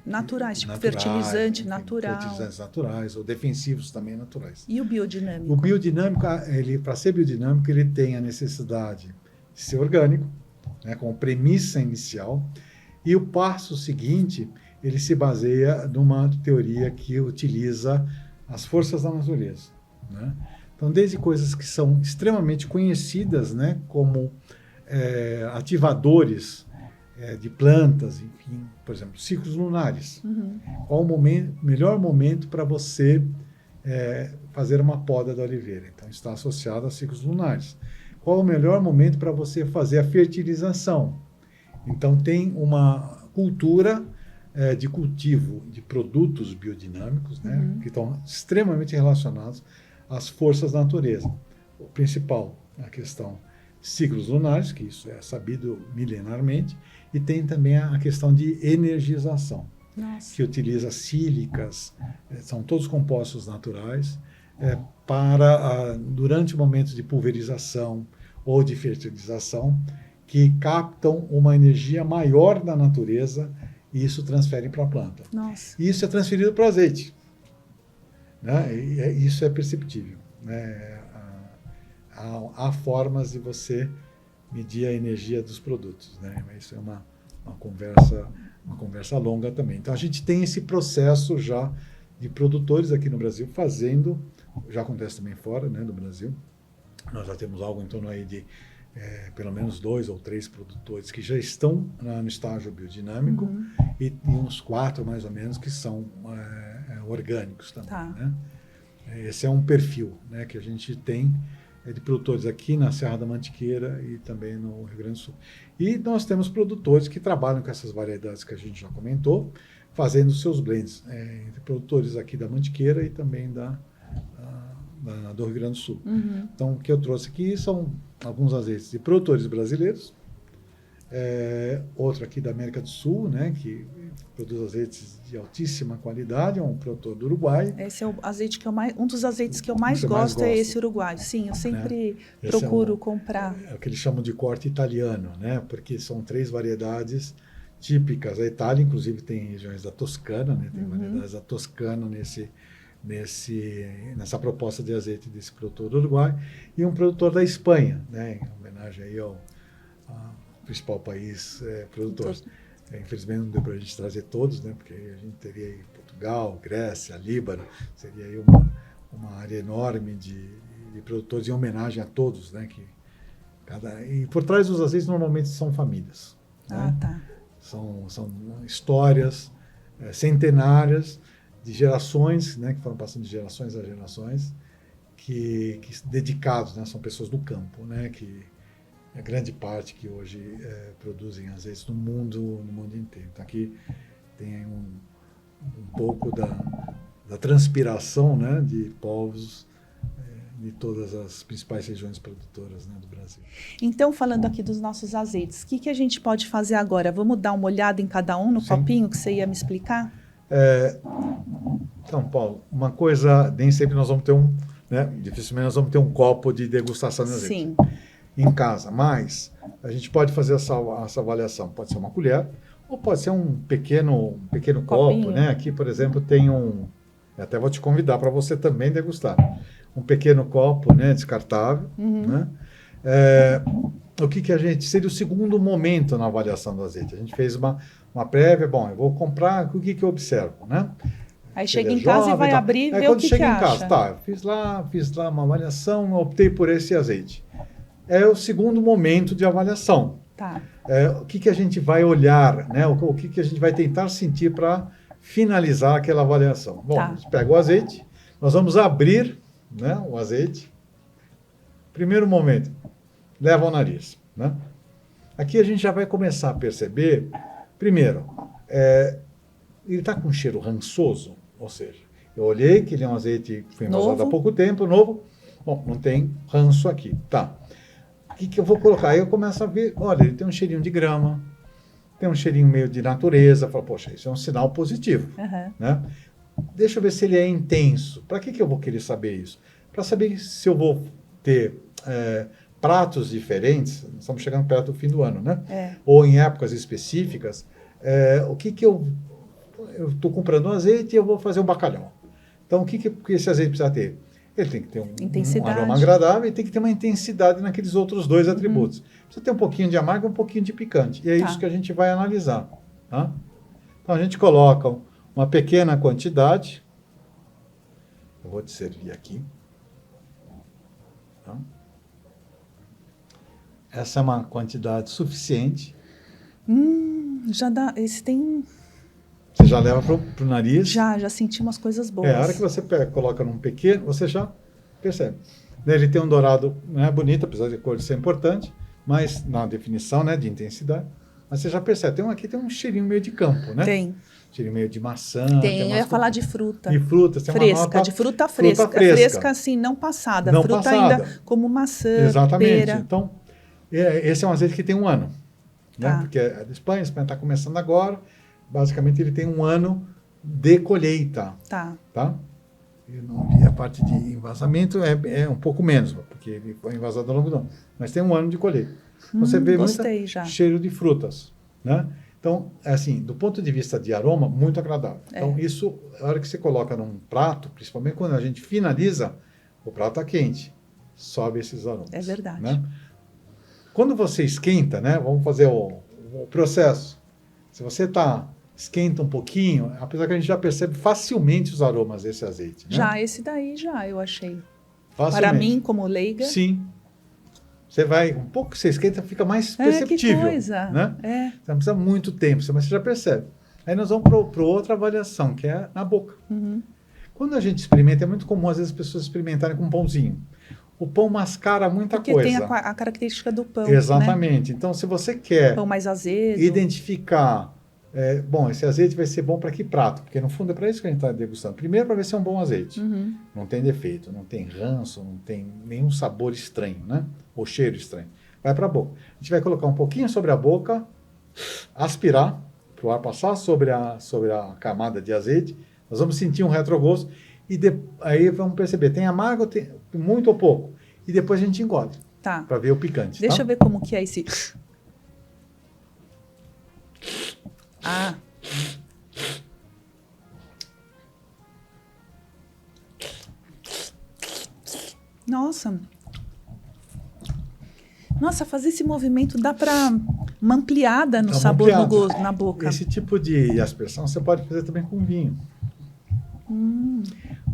naturais, tipo fertilizante natural. Fertilizantes naturais ou defensivos também naturais. E o biodinâmico? O biodinâmico, para ser biodinâmico, ele tem a necessidade de ser orgânico, né, como premissa inicial, e o passo seguinte, ele se baseia numa teoria que utiliza as forças da natureza. né? Então, desde coisas que são extremamente conhecidas, né, como ativadores de plantas, enfim, por exemplo, ciclos lunares. Uhum. Qual o melhor momento para você fazer uma poda da oliveira? Então, está associado a ciclos lunares. Qual o melhor momento para você fazer a fertilização? Então, tem uma cultura de cultivo de produtos biodinâmicos, né, que estão extremamente relacionados às forças da natureza. O principal é a questão ciclos lunares, que isso é sabido milenarmente, e tem também a questão de energização, Nossa. que utiliza sílicas, são todos compostos naturais, para, durante momentos de pulverização ou de fertilização, que captam uma energia maior da natureza e isso transfere para a planta. Nossa. E isso é transferido para o azeite, né? E isso é perceptível, né? Há formas de você medir a energia dos produtos, né? Mas isso é uma conversa longa também. Então, a gente tem esse processo já de produtores aqui no Brasil fazendo, já acontece também fora, né, do Brasil. Nós já temos algo em torno aí de pelo menos 2 ou 3 produtores que já estão no estágio biodinâmico e uns 4, mais ou menos, que são orgânicos também. Tá. Né? Esse é um perfil, né, que a gente tem de produtores aqui na Serra da Mantiqueira e também no Rio Grande do Sul. E nós temos produtores que trabalham com essas variedades que a gente já comentou, fazendo seus blends, entre produtores aqui da Mantiqueira e também do Rio Grande do Sul. Então, o que eu trouxe aqui são alguns azeites de produtores brasileiros, outro aqui da América do Sul, né, que produz azeites de altíssima qualidade, é um produtor do Uruguai. Esse é o azeite que um dos azeites que eu mais gosto, é esse uruguaio. Sim, eu sempre procuro comprar. É o que eles chamam de corte italiano, né, porque são 3 variedades típicas. A Itália, inclusive, tem regiões da Toscana, né, tem variedades da Toscana nessa proposta de azeite desse produtor do Uruguai, e um produtor da Espanha, né, em homenagem aí ao principal país produtor. Infelizmente não deu para a gente trazer todos, né, porque a gente teria aí Portugal, Grécia, Líbano, seria aí uma área enorme de produtores em homenagem a todos, né, e por trás dos azeites normalmente são famílias. Né? Tá. São histórias centenárias de gerações, né, que foram passando de gerações a gerações, que dedicados, né, são pessoas do campo, né, que a grande parte que hoje produzem azeites no mundo inteiro. Então aqui tem um pouco da transpiração, né, de povos de todas as principais regiões produtoras, né, do Brasil. Então, falando aqui dos nossos azeites, o que a gente pode fazer agora? Vamos dar uma olhada em cada um no copinho que você ia me explicar? Então, Paulo, uma coisa, nem sempre nós vamos ter dificilmente nós vamos ter um copo de degustação de azeite. Sim. Em casa, mas a gente pode fazer essa avaliação. Pode ser uma colher ou pode ser um pequeno copo, né? Aqui, por exemplo, tem até vou te convidar para você também degustar. Um pequeno copo, né, descartável, né? O que a gente seria o segundo momento na avaliação do azeite? A gente fez uma prévia, bom, eu vou comprar, o que eu observo, né? Aí chega em casa e vai abrir e ver o que chega em acha. casa, tá, fiz lá uma avaliação, optei por esse azeite. É o segundo momento de avaliação. Tá. O que a gente vai olhar, né? O que a gente vai tentar sentir para finalizar aquela avaliação. Bom, a gente pega o azeite, nós vamos abrir, né, o azeite. Primeiro momento, leva ao nariz. Né? Aqui a gente já vai começar a perceber, primeiro, ele está com um cheiro rançoso, ou seja, eu olhei que ele é um azeite que foi envasado há pouco tempo, novo, bom, não tem ranço aqui, tá. O que eu vou colocar? Aí eu começo a ver, olha, ele tem um cheirinho de grama, tem um cheirinho meio de natureza, falo, poxa, isso é um sinal positivo, né? Deixa eu ver se ele é intenso. Para que eu vou querer saber isso? Para saber se eu vou ter pratos diferentes, estamos chegando perto do fim do ano, né? Ou em épocas específicas, o que eu estou comprando um azeite e eu vou fazer um bacalhau. Então, o que esse azeite precisa ter? Ele tem que ter um aroma agradável e tem que ter uma intensidade naqueles outros 2 atributos. Precisa ter um pouquinho de amargo e um pouquinho de picante. E é isso que a gente vai analisar. Tá? Então, a gente coloca uma pequena quantidade. Eu vou te servir aqui. Essa é uma quantidade suficiente. Já dá. Esse tem. Você já leva para o nariz. Já senti umas coisas boas. A hora que você coloca num pequeno, você já percebe. Ele tem um dourado, não é bonito, apesar de a cor ser importante, mas na definição, né, de intensidade. Mas você já percebe. Aqui tem um cheirinho meio de campo, né? Tem. Cheirinho meio de maçã. Eu ia falar de fruta. De fruta. Tem fresca, uma nota, de fruta fresca. Fresca, assim, não passada. Não fruta passada. ainda como maçã, exatamente. pera. Então, esse é um azeite que tem 1 ano. Né? Tá. Porque é da Espanha, a Espanha está começando agora. Basicamente, ele tem 1 ano de colheita. Tá. E a parte de envasamento é um pouco menos, porque ele foi envasado ao longo do ano. Mas tem 1 ano de colheita. Você vê muito cheiro de frutas. Né? Então, assim, do ponto de vista de aroma, muito agradável. Então, isso, a hora que você coloca num prato, principalmente quando a gente finaliza, o prato está quente. Sobe esses aromas. É verdade. Né? Quando você esquenta, né? Vamos fazer o processo. Se você esquenta um pouquinho, apesar que a gente já percebe facilmente os aromas desse azeite. Né? Já, esse daí eu achei. Facilmente. Para mim, como leiga. Sim. Você vai, um pouco que você esquenta, fica mais perceptível. Que coisa. Né? Você não precisa muito tempo, mas você já percebe. Aí nós vamos para outra avaliação, que é na boca. Uhum. Quando a gente experimenta, é muito comum às vezes as pessoas experimentarem com um pãozinho. O pão mascara muita coisa. Porque tem a característica do pão. Exatamente. Né? Então, se você quer pão mais azedo, identificar, esse azeite vai ser bom para que prato? Porque no fundo é para isso que a gente está degustando. Primeiro, para ver se é um bom azeite. Uhum. Não tem defeito, não tem ranço, não tem nenhum sabor estranho, né? Ou cheiro estranho. Vai para a boca. A gente vai colocar um pouquinho sobre a boca, aspirar, para o ar passar sobre a camada de azeite. Nós vamos sentir um retrogosto e aí vamos perceber, tem amargo, tem muito ou pouco. E depois a gente engole. Tá. Para ver o picante. Deixa eu ver como que é esse. Nossa, fazer esse movimento dá para uma ampliada no sabor no gosto, na boca. Esse tipo de aspersão você pode fazer também com vinho.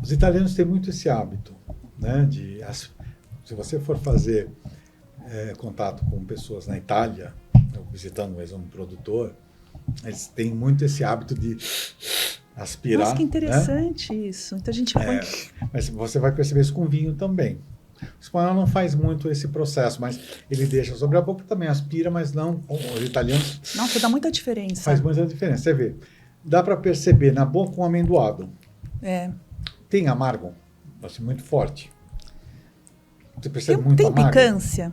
Os italianos têm muito esse hábito, né? Se você for fazer contato com pessoas na Itália, visitando mesmo um produtor, eles têm muito esse hábito de aspirar. Nossa, que interessante, né? Isso. Então a gente põe... Mas você vai perceber isso com vinho também. O espanhol não faz muito esse processo, mas ele deixa sobre a boca, também aspira, mas não os italianos. Nossa, dá muita diferença. Faz muita diferença. Você vê, dá para perceber na boca um amendoado. Tem amargo, assim, muito forte. Você percebe muito amargo. Tem picância?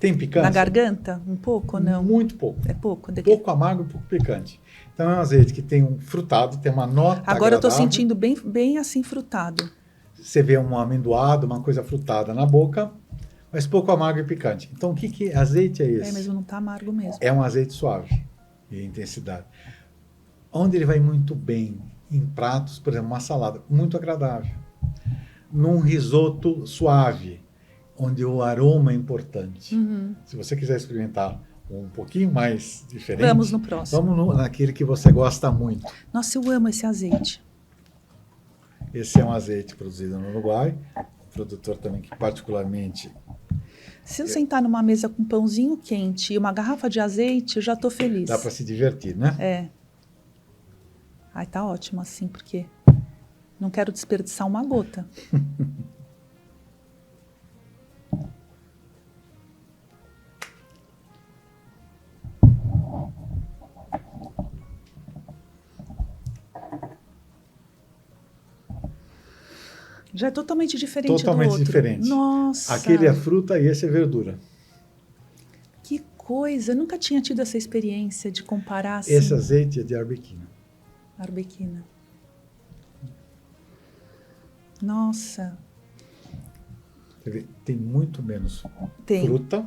Tem picância? Na garganta? Um pouco ou não? Muito pouco. É pouco? Pouco amargo e pouco picante. Então é um azeite que tem um frutado, tem uma nota Agora agradável. Eu estou sentindo bem assim frutado. Você vê um amendoado, uma coisa frutada na boca, mas pouco amargo e picante. Então, que azeite é esse? Mesmo não está amargo mesmo. É um azeite suave e intensidade. Onde ele vai muito bem? Em pratos, por exemplo, uma salada, muito agradável. Num risoto suave, onde o aroma é importante. Se você quiser experimentar um pouquinho mais diferente... Vamos no próximo. Vamos naquele que você gosta muito. Nossa, eu amo esse azeite. Esse é um azeite produzido no Uruguai, um produtor também que particularmente... Se eu sentar numa mesa com um pãozinho quente e uma garrafa de azeite, eu já estou feliz. Dá para se divertir, né? Ai, tá ótimo assim, porque não quero desperdiçar uma gota. Já é totalmente diferente do outro. Totalmente diferente. Nossa! Aquele é fruta e esse é verdura. Que coisa! Eu nunca tinha tido essa experiência de comparar assim. Esse azeite é de arbequina. Arbequina. Nossa! Tem muito menos fruta,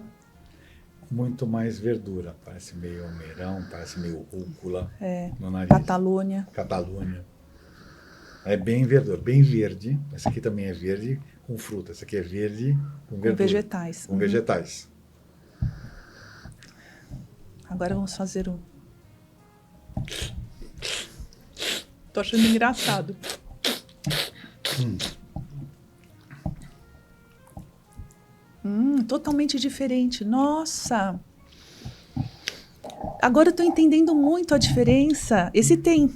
muito mais verdura. Parece meio almeirão, parece meio rúcula no nariz. Catalônia. É bem verdura, bem verde. Esse aqui também é verde com fruta. Esse aqui é verde com verdura. Com vegetais. Com vegetais. Agora vamos fazer o... Tô achando Totalmente diferente. Nossa! Agora eu estou entendendo muito a diferença. Esse tem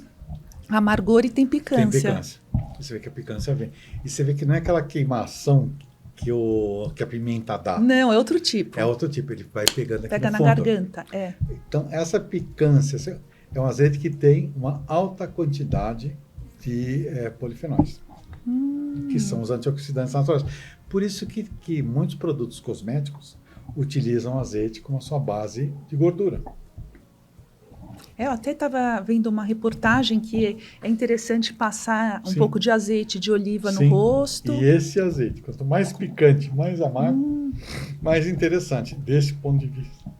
amargor e tem picância. Tem picância. Você vê que a picância vem. E você vê que não é aquela queimação que a pimenta dá. Não, é outro tipo. É outro tipo, ele vai pegando aqui Pega no na fundo. garganta, é. Então, essa picância é um azeite que tem uma alta quantidade de polifenóis, que são os antioxidantes naturais. Por isso que muitos produtos cosméticos utilizam azeite como a sua base de gordura. Eu até estava vendo uma reportagem que é interessante passar um pouco de azeite de oliva no rosto. E esse azeite, quanto mais picante, mais amargo, mais interessante, desse ponto de vista.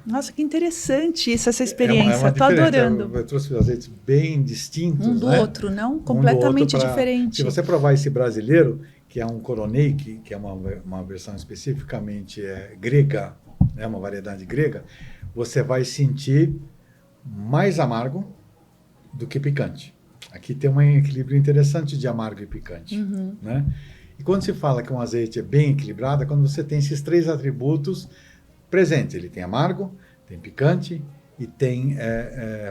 Nossa, que interessante essa experiência. Estou diferença. adorando. Eu trouxe azeites bem distintos. Um do outro, não? Completamente diferente. Se você provar esse brasileiro, que é um Coronet, que é uma versão especificamente grega, né, uma variedade grega, você vai sentir mais amargo do que picante. Aqui tem um equilíbrio interessante de amargo e picante. Né? E quando se fala que um azeite é bem equilibrado, é quando você tem esses três atributos presentes. Ele tem amargo, tem picante e tem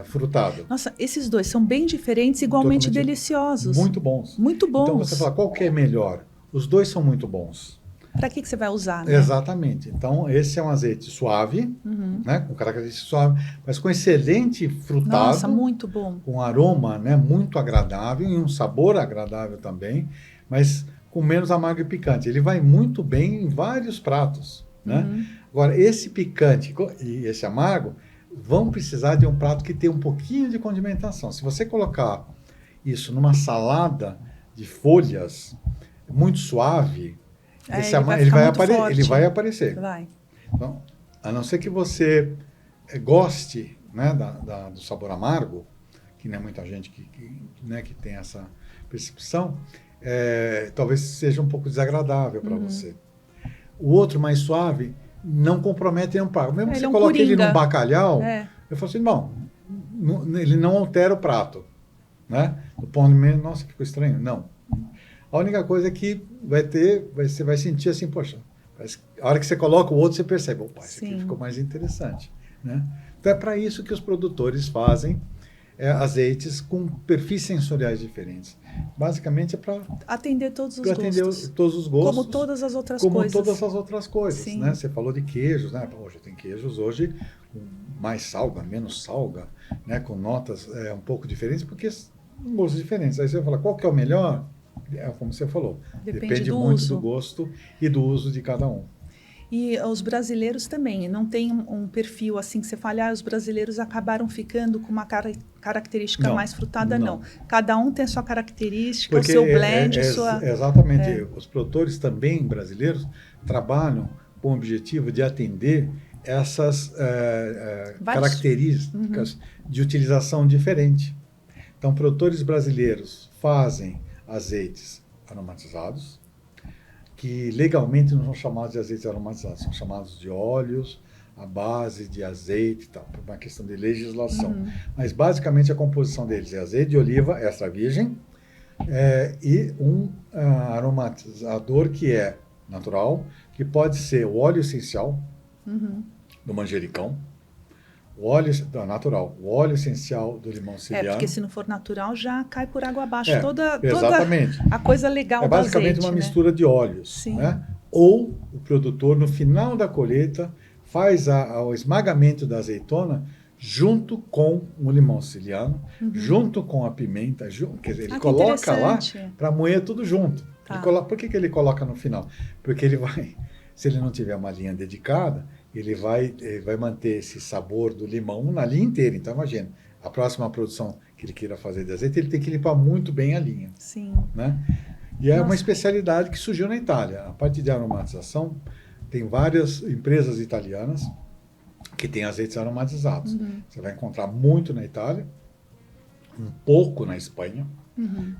frutado. Nossa, esses dois são bem diferentes, igualmente deliciosos. Muito bons. Muito bons. Então você fala, qual que é melhor? Os dois são muito bons. Para que você vai usar, né? Exatamente. Então, esse é um azeite suave, né, com característica suave, mas com excelente frutado. Nossa, muito bom. Com aroma, né, muito agradável e um sabor agradável também, mas com menos amargo e picante. Ele vai muito bem em vários pratos, né? Agora, esse picante e esse amargo vão precisar de um prato que tenha um pouquinho de condimentação. Se você colocar isso numa salada de folhas muito suave, ele vai aparecer. Vai. Então, a não ser que você goste, né, do sabor amargo, que não é muita gente que tem essa percepção, talvez seja um pouco desagradável para você. O outro mais suave não compromete nenhum prato. Mesmo que você coloque ele num bacalhau, eu falo assim, bom, ele não altera o prato. Né? Do ponto de vista, nossa, ficou estranho. Não. A única coisa é que você vai sentir assim, poxa, a hora que você coloca o outro, você percebe, opa, esse aqui ficou mais interessante. Né? Então é para isso que os produtores fazem azeites com perfis sensoriais diferentes. Basicamente é para atender todos os gostos. Atender todos os gostos. Como todas as outras coisas. Como todas as outras coisas. Né? Você falou de queijos, né? Hoje tem queijos com mais salga, menos salga, né? Com notas um pouco diferentes, porque são gostos diferentes. Aí você vai falar, qual que é o melhor? Como você falou, depende muito do gosto e do uso de cada um. E os brasileiros também, não tem um perfil assim que você fala, os brasileiros acabaram ficando com uma característica mais frutada, não. Cada um tem a sua característica, o seu blend, exatamente. Os produtores também brasileiros trabalham com o objetivo de atender essas características de utilização diferente. Então, produtores brasileiros fazem azeites aromatizados, que legalmente não são chamados de azeites aromatizados, são chamados de óleos à base de azeite, tal, por uma questão de legislação. Mas basicamente a composição deles é azeite de oliva extra virgem e um aromatizador que é natural, que pode ser o óleo essencial do manjericão, o óleo natural, o óleo essencial do limão siciliano. Porque se não for natural, já cai por água abaixo toda a coisa legal do azeite. É basicamente uma mistura de óleos. Né? Ou o produtor, no final da colheita, faz o esmagamento da azeitona junto com o limão siciliano, junto com a pimenta, quer dizer, ele coloca lá para moer tudo junto. Por que ele coloca no final? Porque ele vai, se ele não tiver uma linha dedicada, ele vai manter esse sabor do limão na linha inteira. Então, imagina, a próxima produção que ele queira fazer de azeite, ele tem que limpar muito bem a linha. Sim. Né? E é uma especialidade que surgiu na Itália. A parte de aromatização, tem várias empresas italianas que têm azeites aromatizados. Você vai encontrar muito na Itália, um pouco na Espanha.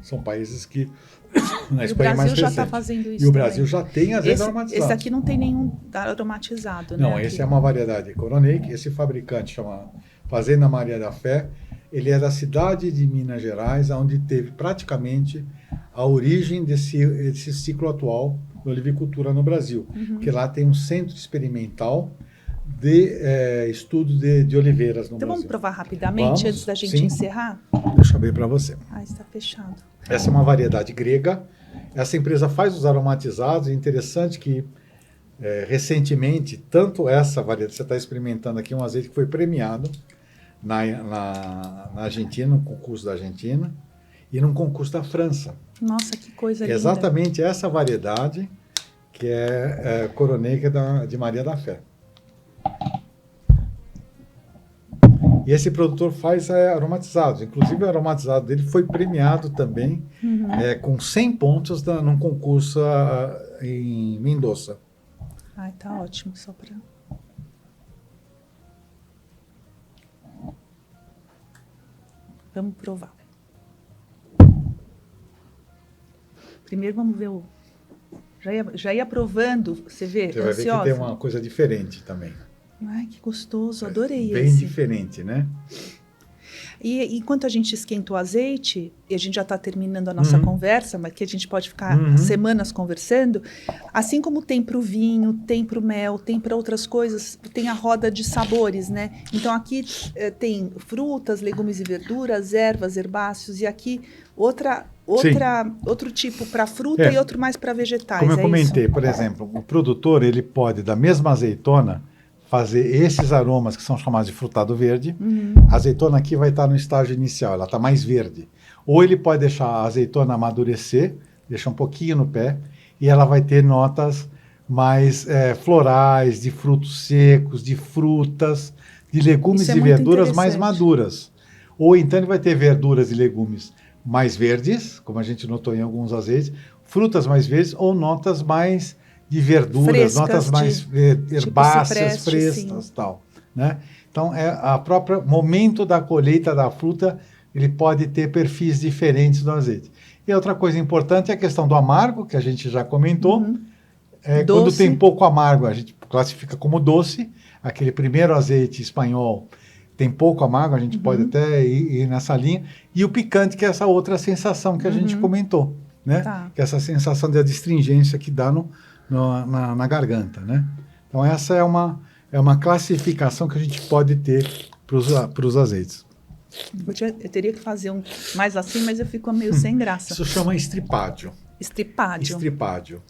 São países que na Espanha é mais recente. E o Brasil já está fazendo isso. E o Brasil já tem azeite aromatizado. Esse aqui não tem nenhum aromatizado, não, né? Esse é uma variedade de Coronet. Esse fabricante chama Fazenda Maria da Fé. Ele é da cidade de Minas Gerais, onde teve praticamente a origem desse ciclo atual da olivicultura no Brasil, porque lá tem um centro experimental de estudo de oliveiras no Então Brasil. vamos provar rapidamente antes da gente encerrar? Deixa eu ver para você. Está fechado. Essa é uma variedade grega. Essa empresa faz os aromatizados. É interessante que recentemente, tanto essa variedade, você está experimentando aqui um azeite que foi premiado na Argentina, no concurso da Argentina, e num concurso da França. Nossa, que coisa linda. Exatamente essa variedade que é Coroneia de Maria da Fé. E esse produtor faz aromatizados. Inclusive, o aromatizado dele foi premiado também com 100 pontos num concurso em Mendoza. Ai, tá ótimo, só para... Vamos provar. Primeiro vamos ver o... Já ia provando, você vê? Você vai ver que tem uma coisa diferente também. Ai, que gostoso, adorei esse. Bem diferente, né? E enquanto a gente esquenta o azeite, e a gente já está terminando a nossa conversa, mas que a gente pode ficar semanas conversando, assim como tem para o vinho, tem para o mel, tem para outras coisas, tem a roda de sabores, né? Então aqui tem frutas, legumes e verduras, ervas, herbáceos, e aqui outro tipo para fruta e outro mais para vegetais. Como eu comentei, por exemplo, o produtor ele pode, da mesma azeitona, fazer esses aromas que são chamados de frutado verde. A azeitona aqui vai estar no estágio inicial, ela está mais verde. Ou ele pode deixar a azeitona amadurecer, deixar um pouquinho no pé, e ela vai ter notas mais florais, de frutos secos, de frutas, de legumes e verduras mais maduras. Ou então ele vai ter verduras e legumes mais verdes, como a gente notou em alguns azeites, frutas mais verdes ou notas mais de verduras, frescas, notas mais herbáceas, tipo frescas, tal, né? Então, a própria momento da colheita da fruta, ele pode ter perfis diferentes do azeite. E outra coisa importante é a questão do amargo, que a gente já comentou. Quando tem pouco amargo, a gente classifica como doce. Aquele primeiro azeite espanhol tem pouco amargo, a gente pode até ir nessa linha. E o picante, que é essa outra sensação que a gente comentou, né? Tá. Que é essa sensação de adstringência que dá na garganta, né? Então essa é uma classificação que a gente pode ter para os azeites. Eu teria que fazer um mais assim, mas eu fico meio sem graça. Isso chama estripádio. Estripádio.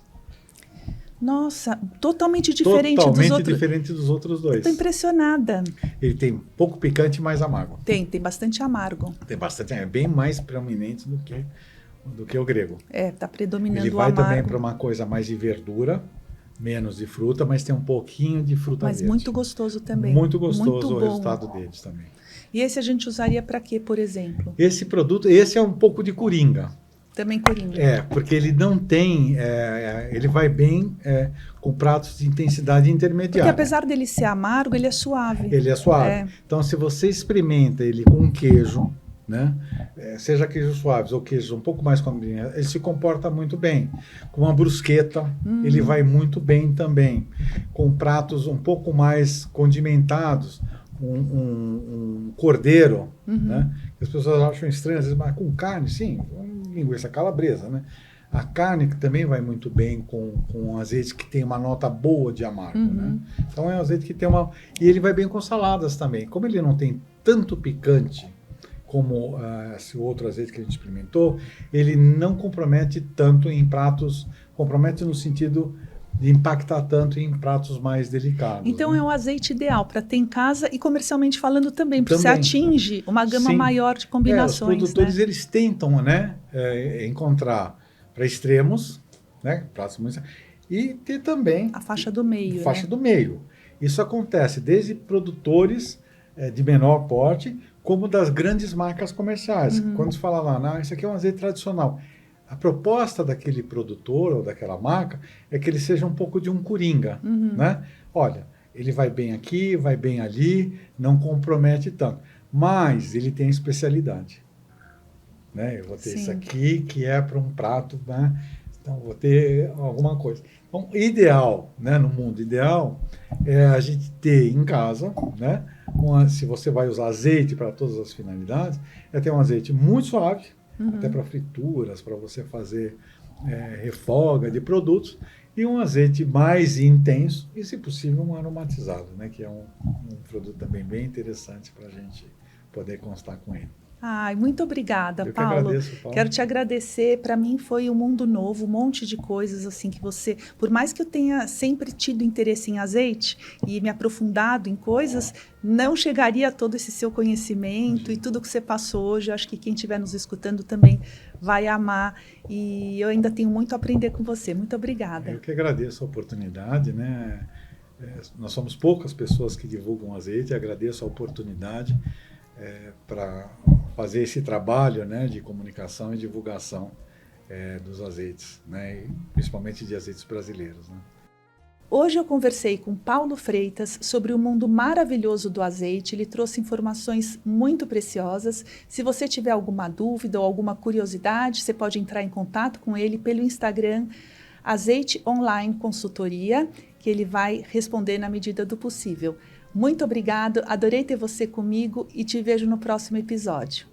Nossa, totalmente diferente dos outros. Totalmente diferente dos outros dois. Estou impressionada. Ele tem pouco picante e mais amargo. Tem bastante amargo. Tem bastante, é bem mais proeminente do que o grego. Está predominando o amargo. Ele vai também para uma coisa mais de verdura, menos de fruta, mas tem um pouquinho de fruta verde. Mas muito gostoso também. Muito gostoso o resultado deles também. E esse a gente usaria para quê, por exemplo? Esse é um pouco de coringa. Também coringa. Porque ele não tem... ele vai bem com pratos de intensidade intermediária. Porque apesar dele ser amargo, ele é suave. Ele é suave. Então, se você experimenta ele com queijo, né? Seja queijos suaves ou queijos um pouco mais combinados, ele se comporta muito bem. Com uma brusqueta, ele vai muito bem também. Com pratos um pouco mais condimentados, um cordeiro, né? As pessoas acham estranho, às vezes, mas com carne, sim, linguiça calabresa, né? A carne que também vai muito bem com um azeite que tem uma nota boa de amargo, né? Então é um azeite que tem uma... E ele vai bem com saladas também. Como ele não tem tanto picante como esse outro azeite que a gente experimentou, ele não compromete tanto em pratos, compromete no sentido de impactar tanto em pratos mais delicados. Então, né? É o azeite ideal para ter em casa e comercialmente falando também, porque você atinge uma gama maior de combinações. Os produtores, eles tentam, né, encontrar para extremos, né, pratos muito... E ter também... A faixa do meio. Do meio. Isso acontece desde produtores de menor porte, como das grandes marcas comerciais. Quando se fala lá, isso aqui é um azeite tradicional. A proposta daquele produtor ou daquela marca é que ele seja um pouco de um coringa, né? Olha, ele vai bem aqui, vai bem ali, não compromete tanto. Mas ele tem especialidade, né? Eu vou ter isso aqui, que é para um prato, né? Então, vou ter alguma coisa. Então, ideal, né? No mundo ideal, é a gente ter em casa, né? Se você vai usar azeite para todas as finalidades, é ter um azeite muito suave, até para frituras, para você fazer refoga de produtos, e um azeite mais intenso e, se possível, um aromatizado, né? Que é um produto também bem interessante para a gente poder constar com ele. Ai, muito obrigada, Eu que Paulo. agradeço, Paulo. Quero te agradecer. Para mim foi um mundo novo, um monte de coisas assim que você, por mais que eu tenha sempre tido interesse em azeite e me aprofundado em coisas, não chegaria a todo esse seu conhecimento e tudo que você passou hoje. Eu acho que quem estiver nos escutando também vai amar e eu ainda tenho muito a aprender com você. Muito obrigada. Eu que agradeço a oportunidade, né? Nós somos poucas pessoas que divulgam azeite. Agradeço a oportunidade para fazer esse trabalho, né, de comunicação e divulgação dos azeites, né, e principalmente de azeites brasileiros, né. Hoje eu conversei com Paulo Freitas sobre o mundo maravilhoso do azeite. Ele trouxe informações muito preciosas. Se você tiver alguma dúvida ou alguma curiosidade, você pode entrar em contato com ele pelo Instagram Azeite Online Consultoria, que ele vai responder na medida do possível. Muito obrigado, adorei ter você comigo e te vejo no próximo episódio.